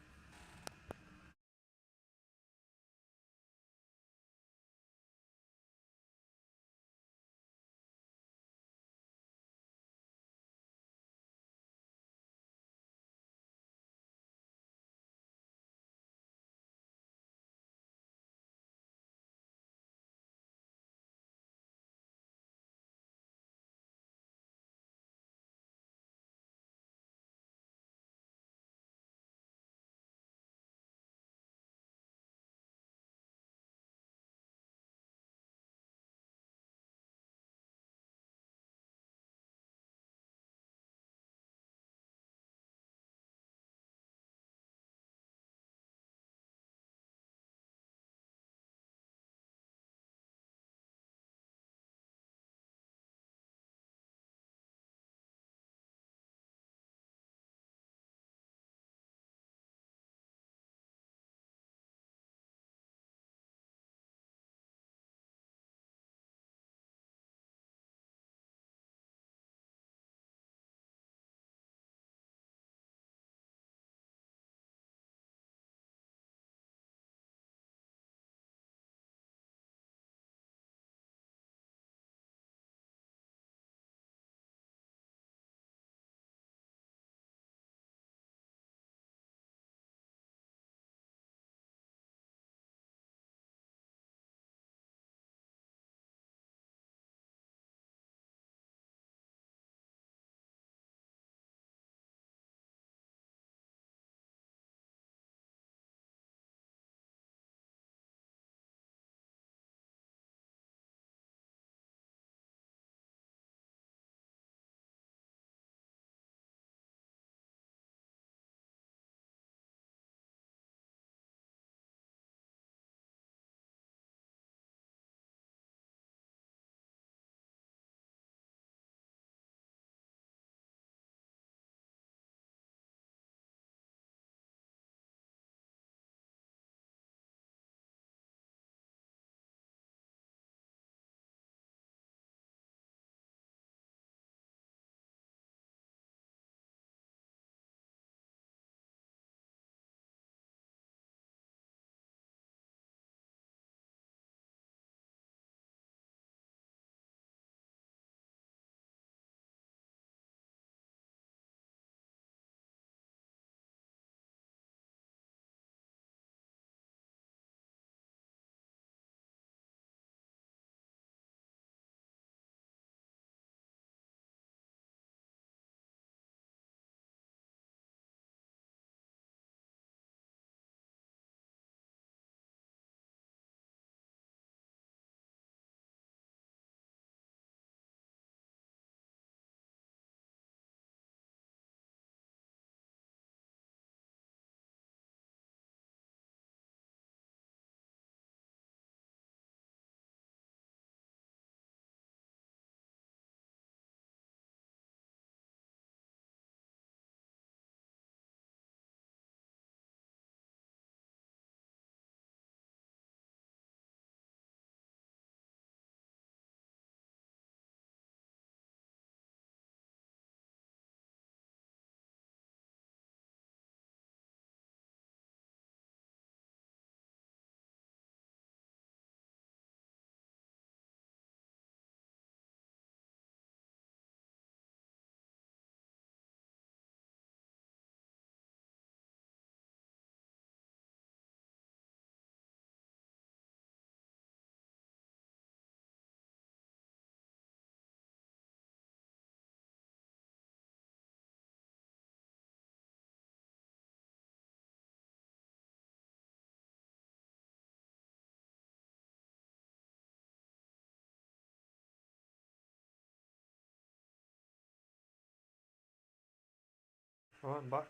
Speaker 1: Right, I'm back.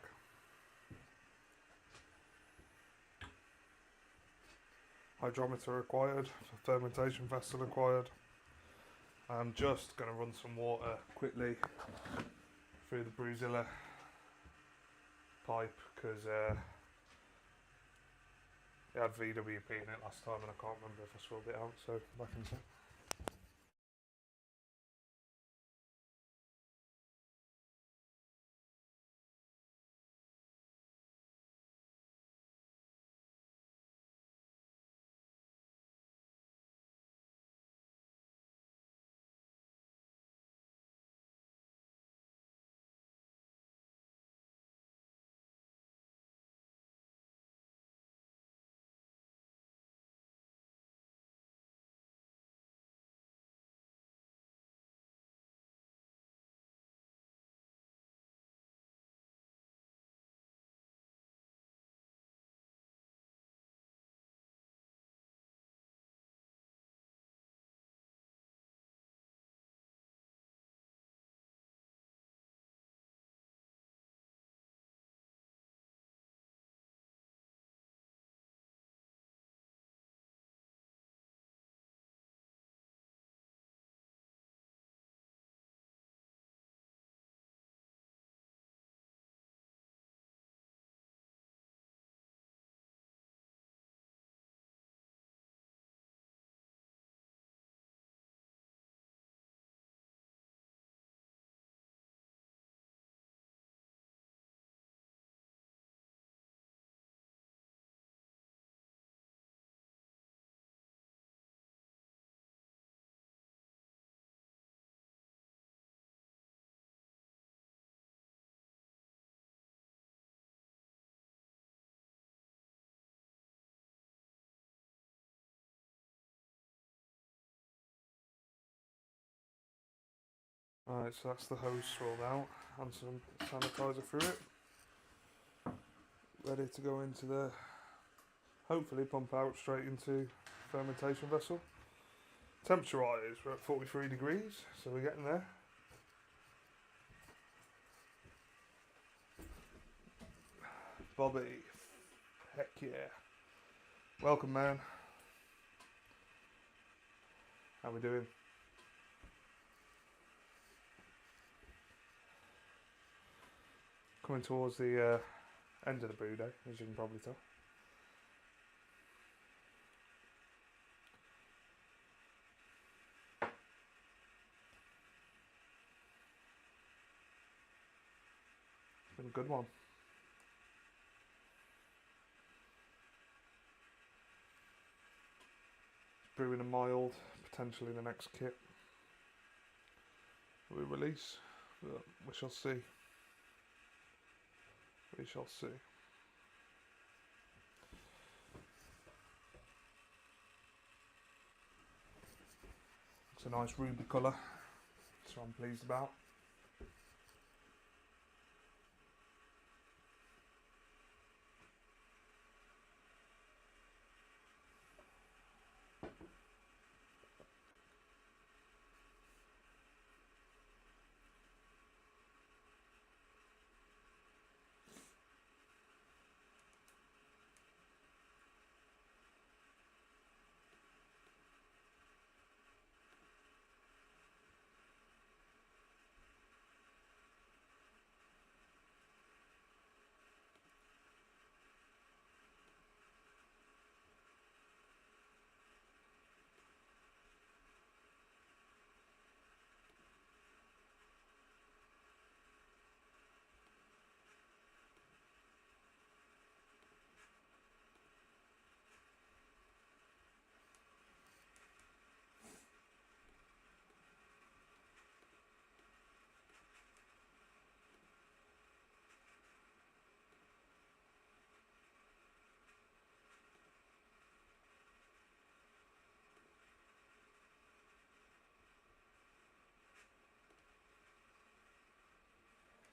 Speaker 1: Hydrometer required, fermentation vessel required. I'm just going to run some water quickly through the Brewzilla pipe because it had VWP in it last time and I can't remember if I swabbed it out, so back in a sec. Alright, so that's the hose swirled out and some sanitizer through it. Ready to go into the, hopefully pump out straight into fermentation vessel. Temperature wise, we're at 43 degrees, so we're getting there. Bobby, heck yeah. Welcome, man. How we doing? Coming towards the end of the brew day, as you can probably tell. It's been a good one. Brewing a mild, potentially the next kit we release, but we shall see. We shall see. It's a nice ruby colour, so I'm pleased about.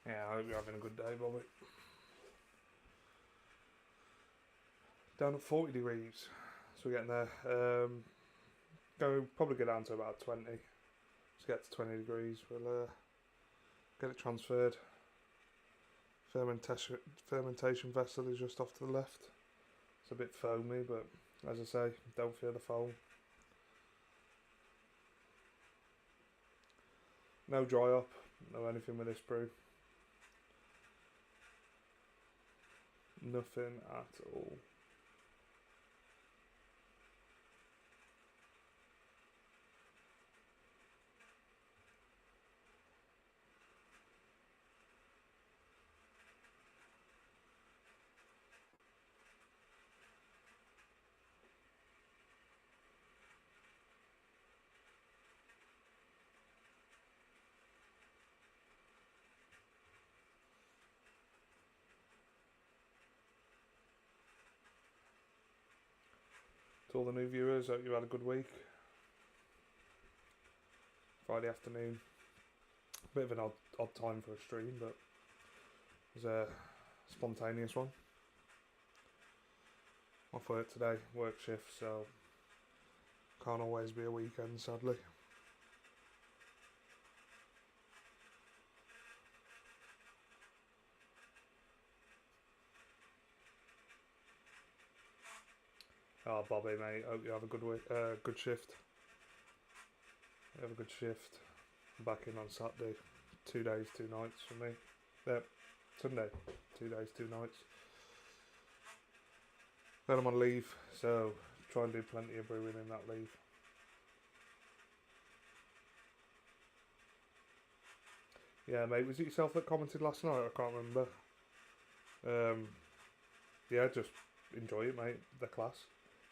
Speaker 1: Yeah, I hope you're having a good day, Bobby. Down at 40 degrees, so we're getting there. Probably go down to about 20. Let's get to 20 degrees. We'll get it transferred. fermentation vessel is just off to the left. It's a bit foamy, but as I say, don't fear the foam. No dry up, no anything with this brew. Nothing at all. To all the new viewers, hope you had a good week. Friday afternoon. Bit of an odd time for a stream, but it was a spontaneous one. Off work today, work shift, so can't always be a weekend, sadly. Oh, Bobby, mate, hope you have a good week, good shift. Have a good shift. I'm back in on Saturday. 2 days, 2 nights for me. Sunday, 2 days, 2 nights. Then I'm on leave, so try and do plenty of brewing in that leave. Yeah, mate, was it yourself that commented last night? I can't remember. Yeah, just enjoy it, mate. The class.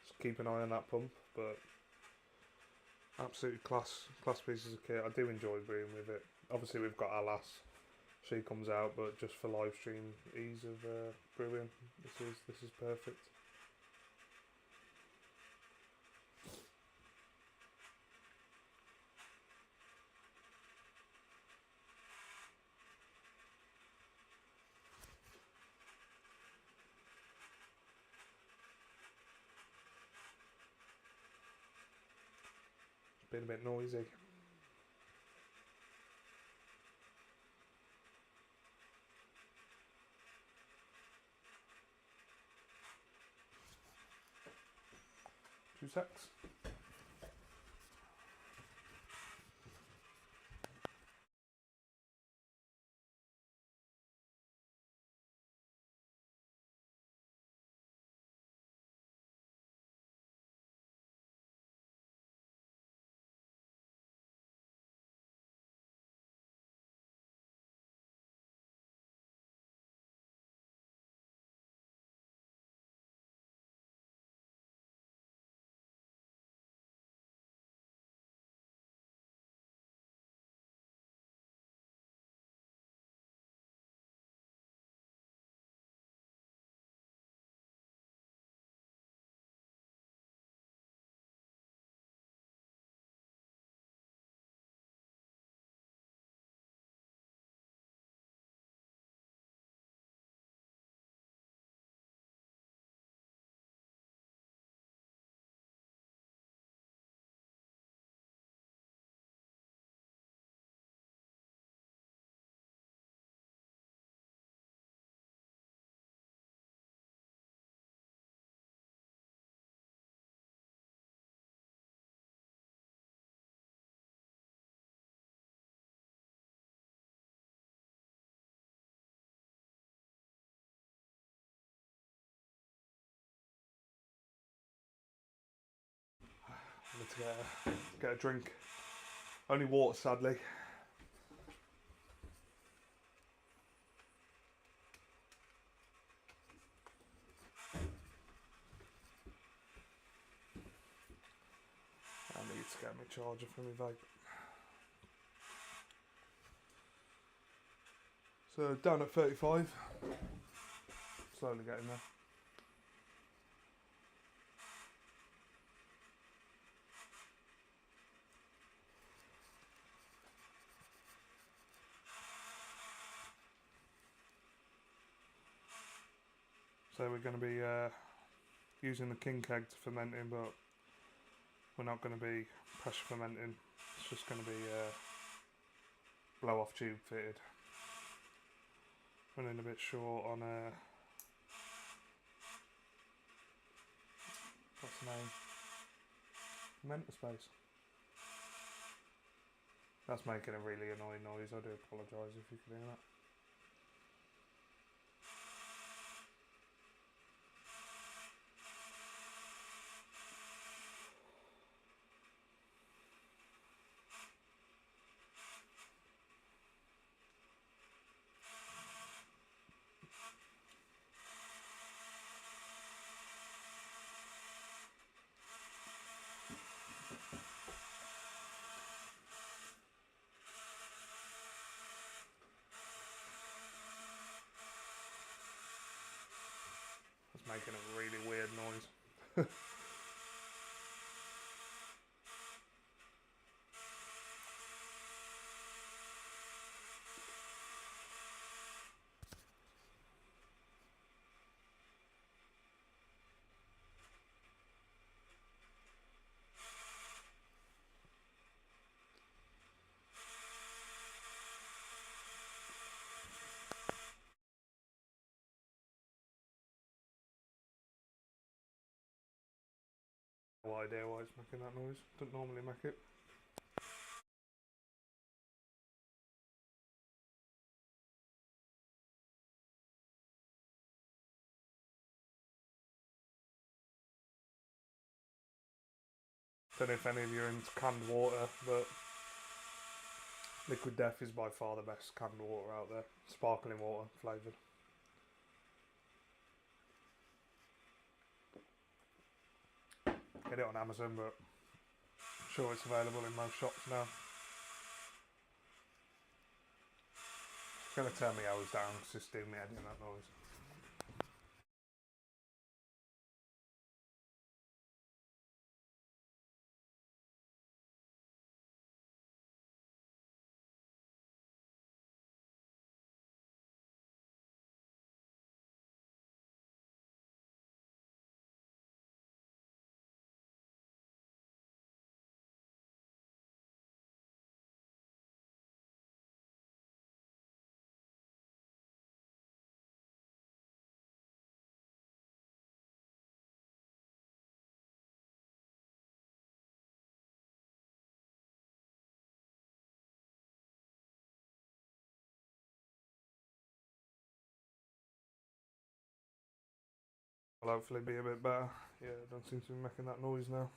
Speaker 1: Just keep an eye on that pump, but absolutely class pieces of kit. I do enjoy brewing with it. Obviously, we've got our lass. She comes out, but just for live stream ease of brewing, this is perfect. It's been a bit noisy. Two secs. I need to get a drink. Only water, sadly. I need to get my charger for my vape. So down at 35. Slowly getting there. So we're going to be using the king keg to fermenting, but we're not going to be pressure fermenting. It's just going to be blow off tube fitted. Running a bit short on what's the name? Mental space. That's making a really annoying noise. I do apologise if you can hear that. It's making a really weird noise. No idea why it's making that noise. Doesn't normally make it. Don't know if any of you are into canned water, but Liquid Death is by far the best canned water out there. Sparkling water flavoured. Get it on Amazon, but I'm sure it's available in most shops now. It's going to turn me hours down because it's doing me head in that noise. Will hopefully be a bit better. Yeah, I don't seem to be making that noise now.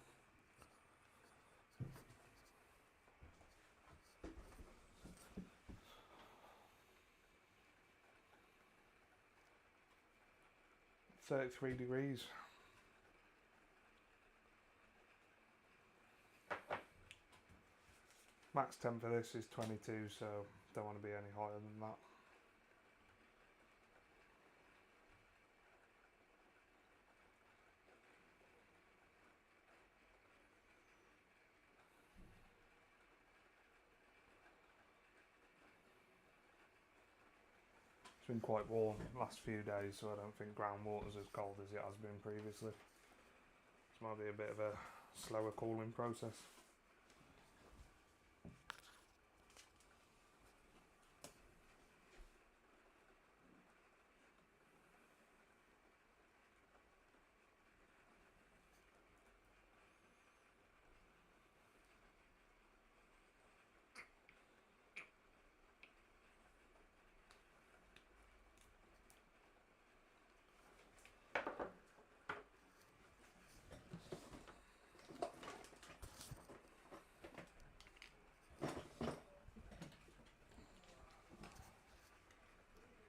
Speaker 1: It's 33 degrees. Max temp for this is 22, so don't want to be any higher than that. It's been quite warm the last few days, so I don't think groundwater's as cold as it has been previously. This might be a bit of a slower cooling process.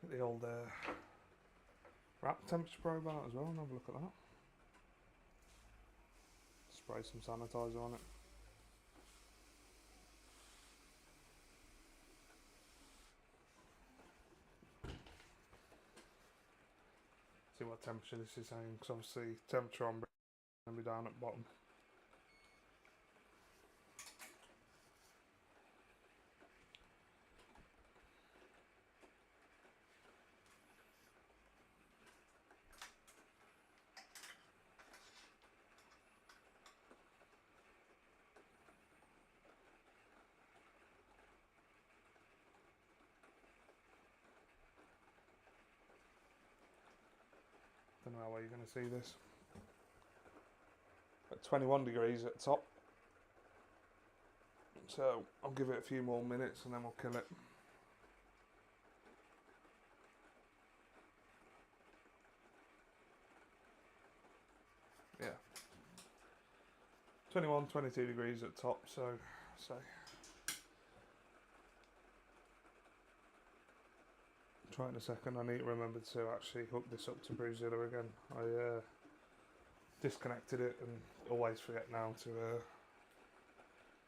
Speaker 1: Get the old wrap temperature probe out as well and have a look at that. Spray some sanitizer on it. See what temperature this is saying, because obviously temperature on going to be down at the bottom. don't know how well you're going to see this. At 21 degrees at top. So I'll give it a few more minutes and then we'll kill it. Yeah. 21, 22 degrees at top, so try it in a second. I need to remember to actually hook this up to Brewzilla again. I disconnected it and always forget now to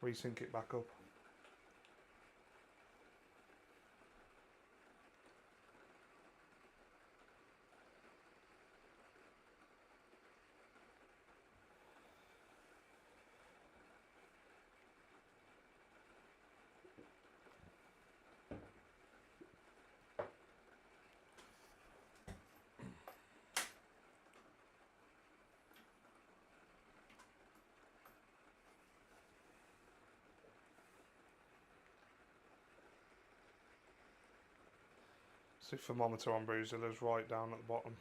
Speaker 1: resync it back up. So thermometer on Brewzilla's right down at the bottom.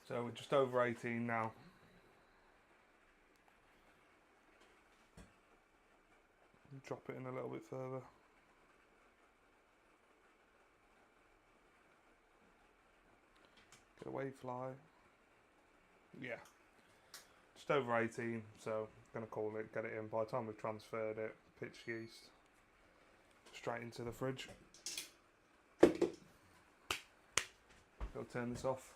Speaker 1: So we're just over 18 now. Drop it in a little bit further. Get away fly. Yeah. Just over 18, so I'm going to call it, get it in. By the time we've transferred it, pitch yeast straight into the fridge. I'll turn this off.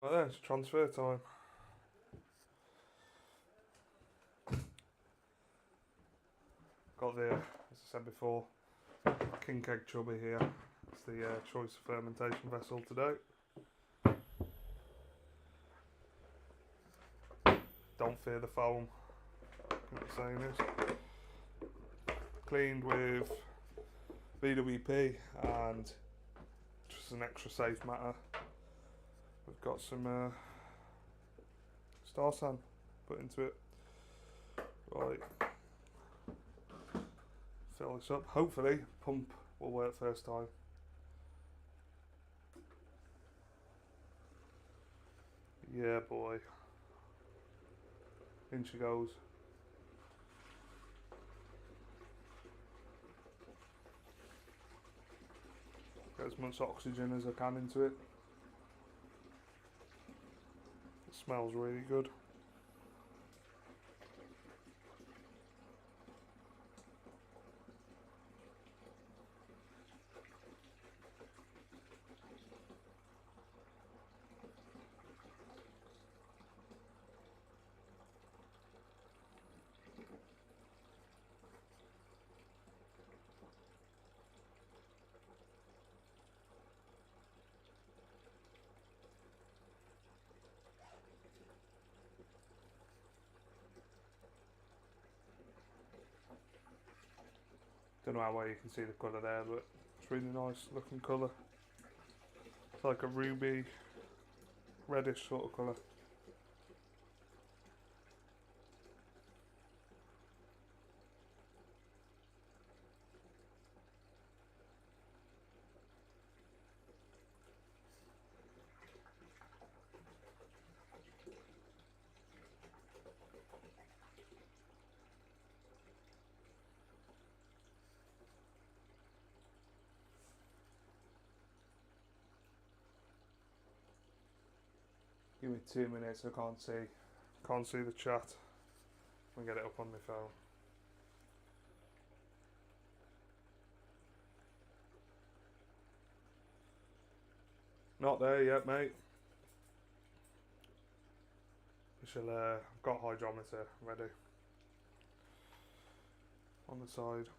Speaker 1: Well, there, it's transfer time. Got the, as I said before, King Keg Chubby here. It's the choice fermentation vessel today. Don't fear the foam. What I'm saying is, cleaned with VWP and just an extra safe matter. We've got some Star San put into it. Right. Fill this up. Hopefully, pump will work first time. Yeah, boy. In she goes. Get as much oxygen as I can into it. It smells really good. Don't know how well you can see the colour there, but it's really nice looking colour. It's like a ruby, reddish sort of colour. Give me 2 minutes, I can't see the chat. I'll get it up on my phone. Not there yet, mate. We shall, got hydrometer ready on the side.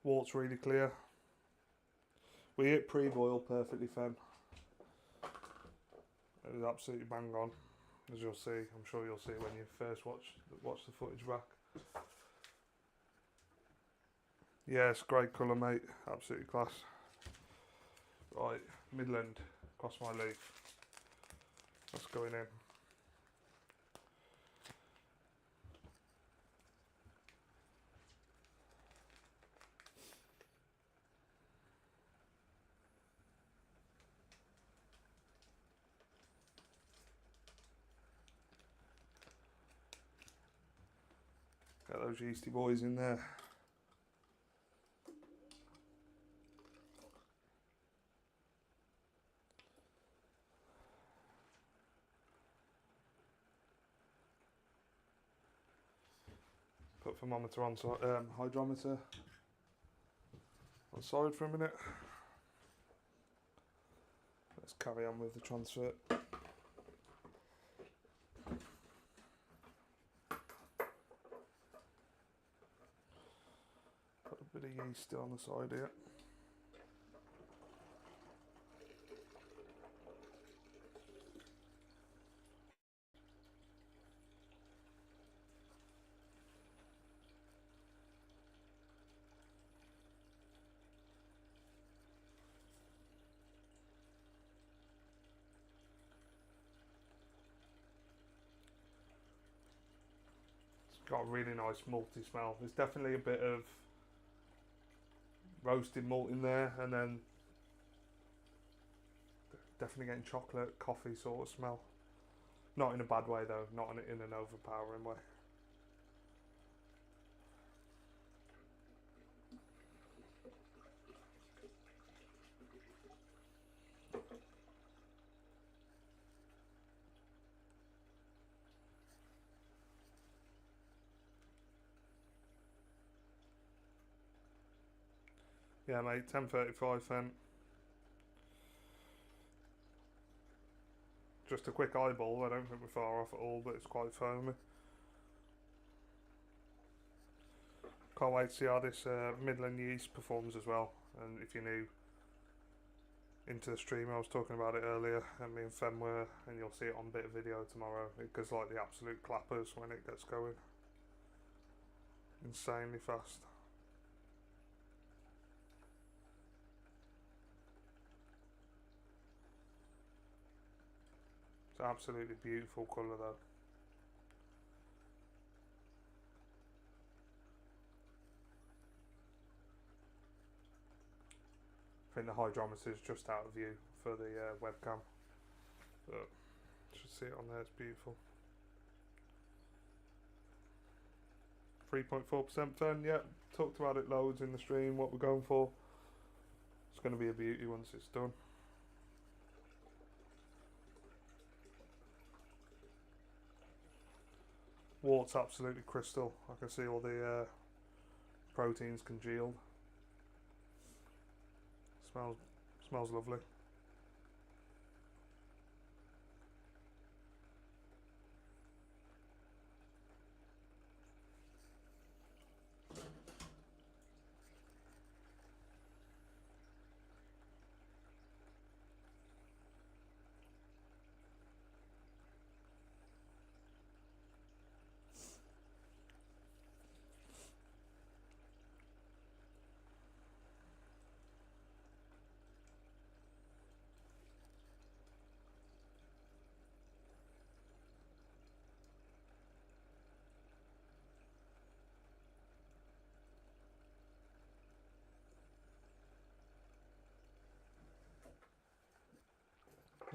Speaker 1: Water's really clear. We hit pre-boil perfectly fine. It was absolutely bang on, as you'll see. I'm sure you'll see when you first watch the footage back. Yeah, it's great colour, mate. Absolutely class. Right, Midland, across my leaf. That's going in. Get those yeasty boys in there. Put thermometer on, hydrometer on side for a minute. Let's carry on with the transfer. Put a bit of yeast still on the side here. Got a really nice malty smell. There's definitely a bit of roasted malt in there, and then definitely getting chocolate, coffee sort of smell. Not in a bad way though, not in an overpowering way. Yeah, mate, 10:35 then. Just a quick eyeball, I don't think we're far off at all, but it's quite foamy. Can't wait to see how this Midland yeast performs as well. And if you're new into the stream, I was talking about it earlier, and me and Fen were, and you'll see it on bit of video tomorrow. It goes like the absolute clappers when it gets going. Insanely fast. It's an absolutely beautiful colour though. I think the hydrometer is just out of view for the webcam, but you should see it on there, it's beautiful. 3.4% Fen, yeah, talked about it loads in the stream, what we're going for. It's going to be a beauty once it's done. Wart's absolutely crystal. I can see all the proteins congealed. Smells lovely.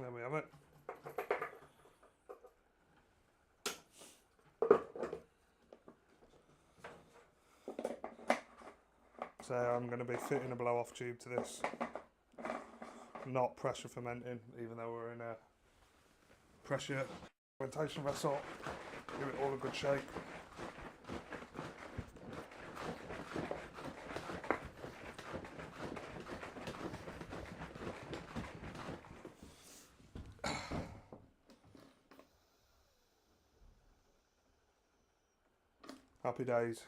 Speaker 1: There we have it. So I'm going to be fitting a blow-off tube to this. Not pressure fermenting, even though we're in a pressure fermentation vessel. Give it all a good shake. Happy days.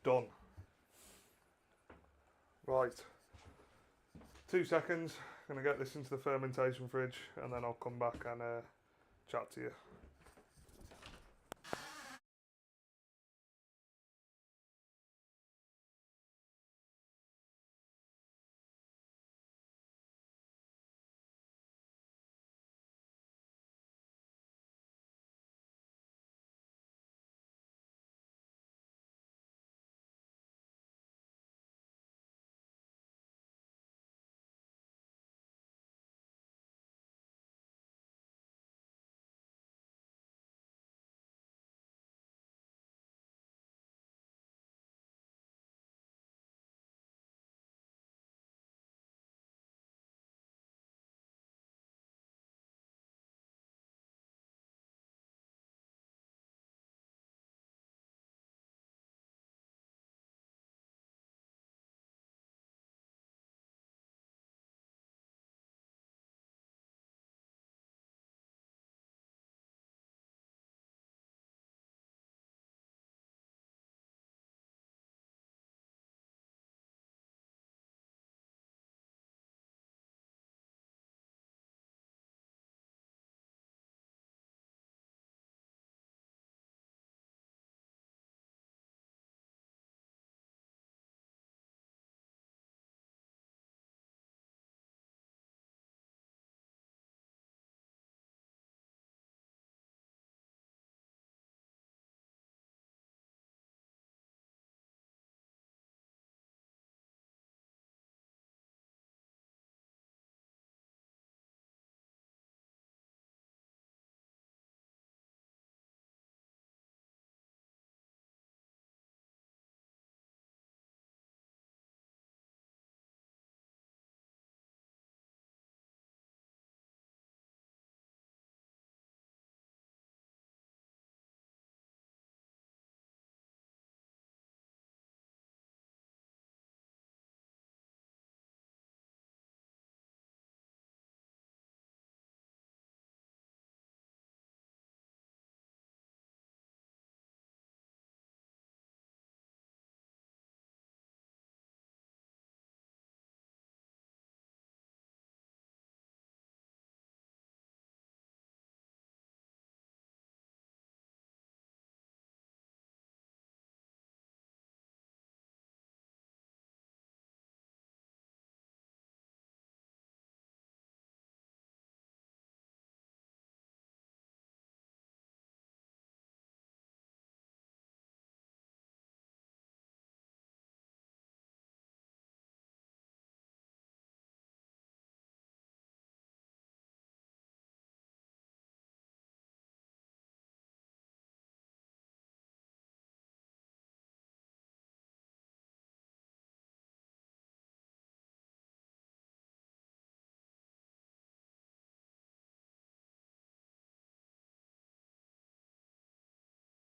Speaker 1: Done. Right. 2 seconds. Going to get this into the fermentation fridge and then I'll come back and chat to you.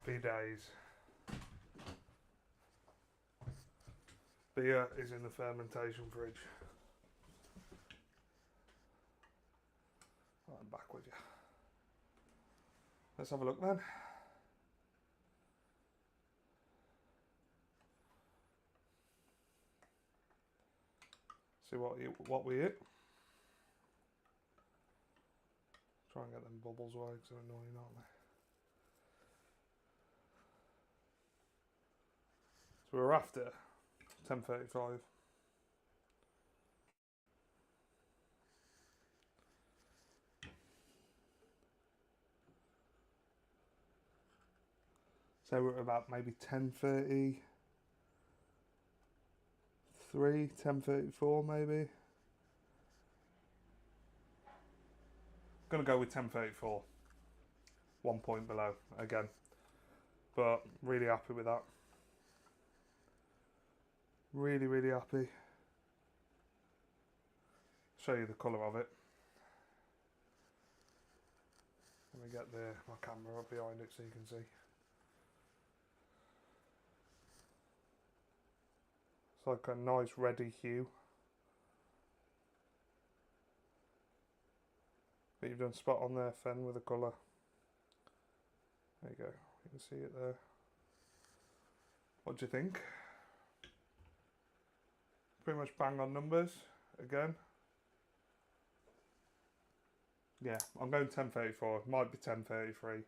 Speaker 1: Happy days. Beer is in the fermentation fridge. Right, I'm back with you. Let's have a look then. See what we hit. Try and get them bubbles away because they're annoying, aren't they? So we're after 10:35. So we're about maybe 10:33, 10:34 maybe. Gonna go with 1034. 1 point below again. But really happy with that. Really, really happy. Show you the colour of it. Let me get my camera up behind it so you can see. It's like a nice reddy hue. But you've done spot on there, Fen, with the colour. There you go. You can see it there. What do you think? Pretty much bang on numbers again. Yeah, I'm going 1034. Might be 1033.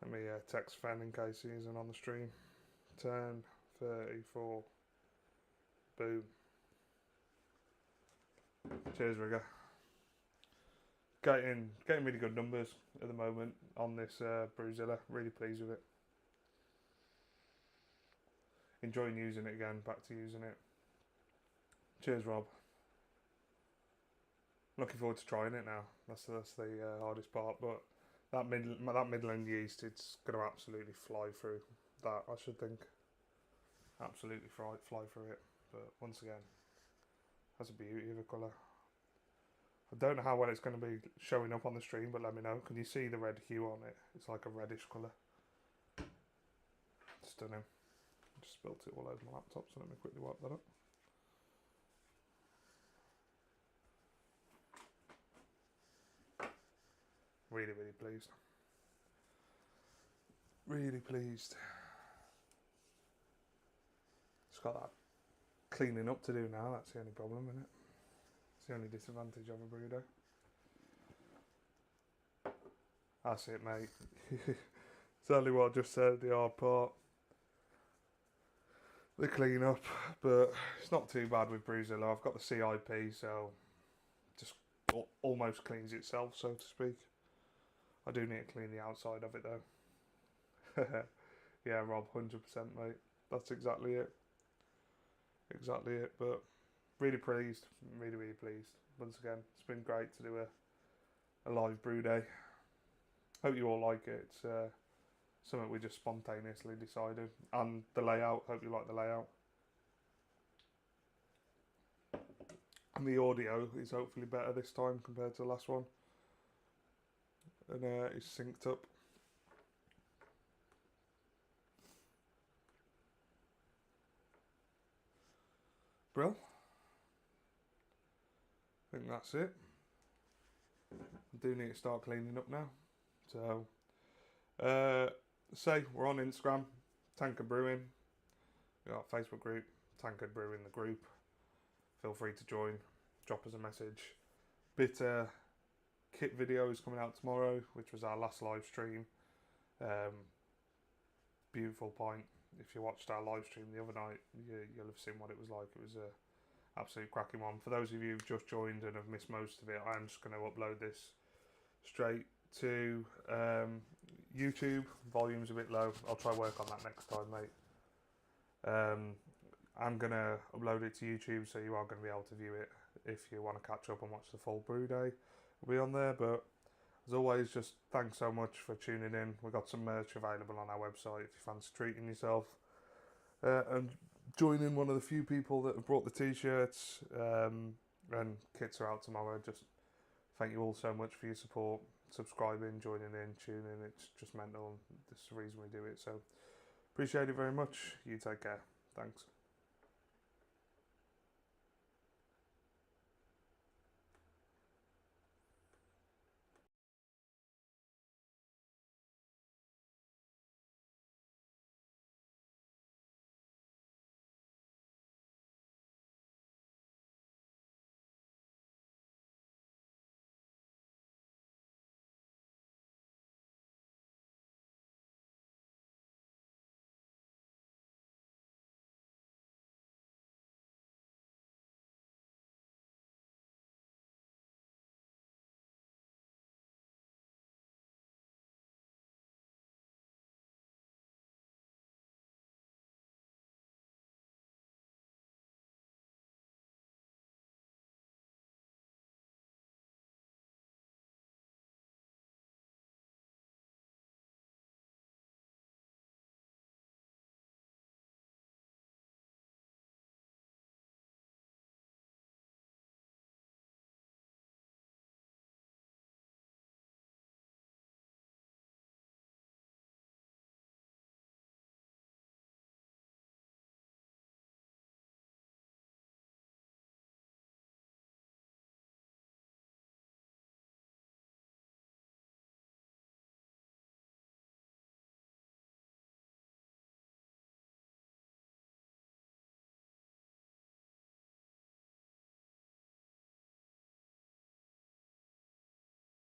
Speaker 1: Let me text Fen in case he isn't on the stream. 1034. Boom. Cheers, Rigger. Getting really good numbers at the moment on this Brewzilla. Really pleased with it. Enjoying using it again. Back to using it. Cheers, Rob. Looking forward to trying it now. That's the hardest part. But that Midland yeast, it's going to absolutely fly through that. I should think. Absolutely fly through it. But once again, that's a beauty of a colour. I don't know how well it's going to be showing up on the stream, but let me know. Can you see the red hue on it? It's like a reddish colour. Stunning. Just spilt it all over my laptop, so let me quickly wipe that up. Really, really pleased. Really pleased. It's got that cleaning up to do now. That's the only problem, isn't it? It's the only disadvantage of a Brewday. That's it, mate. Exactly what I just said, the hard part. The clean up, but it's not too bad with Brewzilla. I've got the CIP, so just almost cleans itself, so to speak. I do need to clean the outside of it though. Yeah, Rob, 100%, mate. That's exactly it. Exactly it, but really pleased. Really, really pleased. Once again, it's been great to do a live brew day. Hope you all like it. It's something we just spontaneously decided. And the layout, hope you like the layout. And the audio is hopefully better this time compared to the last one. And it's synced up. Brill. I think that's it. I do need to start cleaning up now. So, we're on Instagram, Tankard Brewing. We got a Facebook group, Tankard Brewing the group. Feel free to join. Drop us a message. Bitter kit video is coming out tomorrow, which was our last live stream. Beautiful pint. If you watched our live stream the other night, you'll have seen what it was like. It was a absolute cracking one. For those of you who've just joined and have missed most of it, I'm just going to upload this straight to YouTube. Volume's a bit low. I'll try work on that next time, mate. I'm going to upload it to YouTube, so you are going to be able to view it if you want to catch up and watch the full brew day. It'll be on there, but as always, just thanks so much for tuning in. We've got some merch available on our website if you fancy treating yourself. And joining one of the few people that have brought the t-shirts, and kits are out tomorrow. Just thank you all so much for your support, subscribing, joining in, tuning. It's just mental. This is the reason we do it. So appreciate it very much. You take care. Thanks.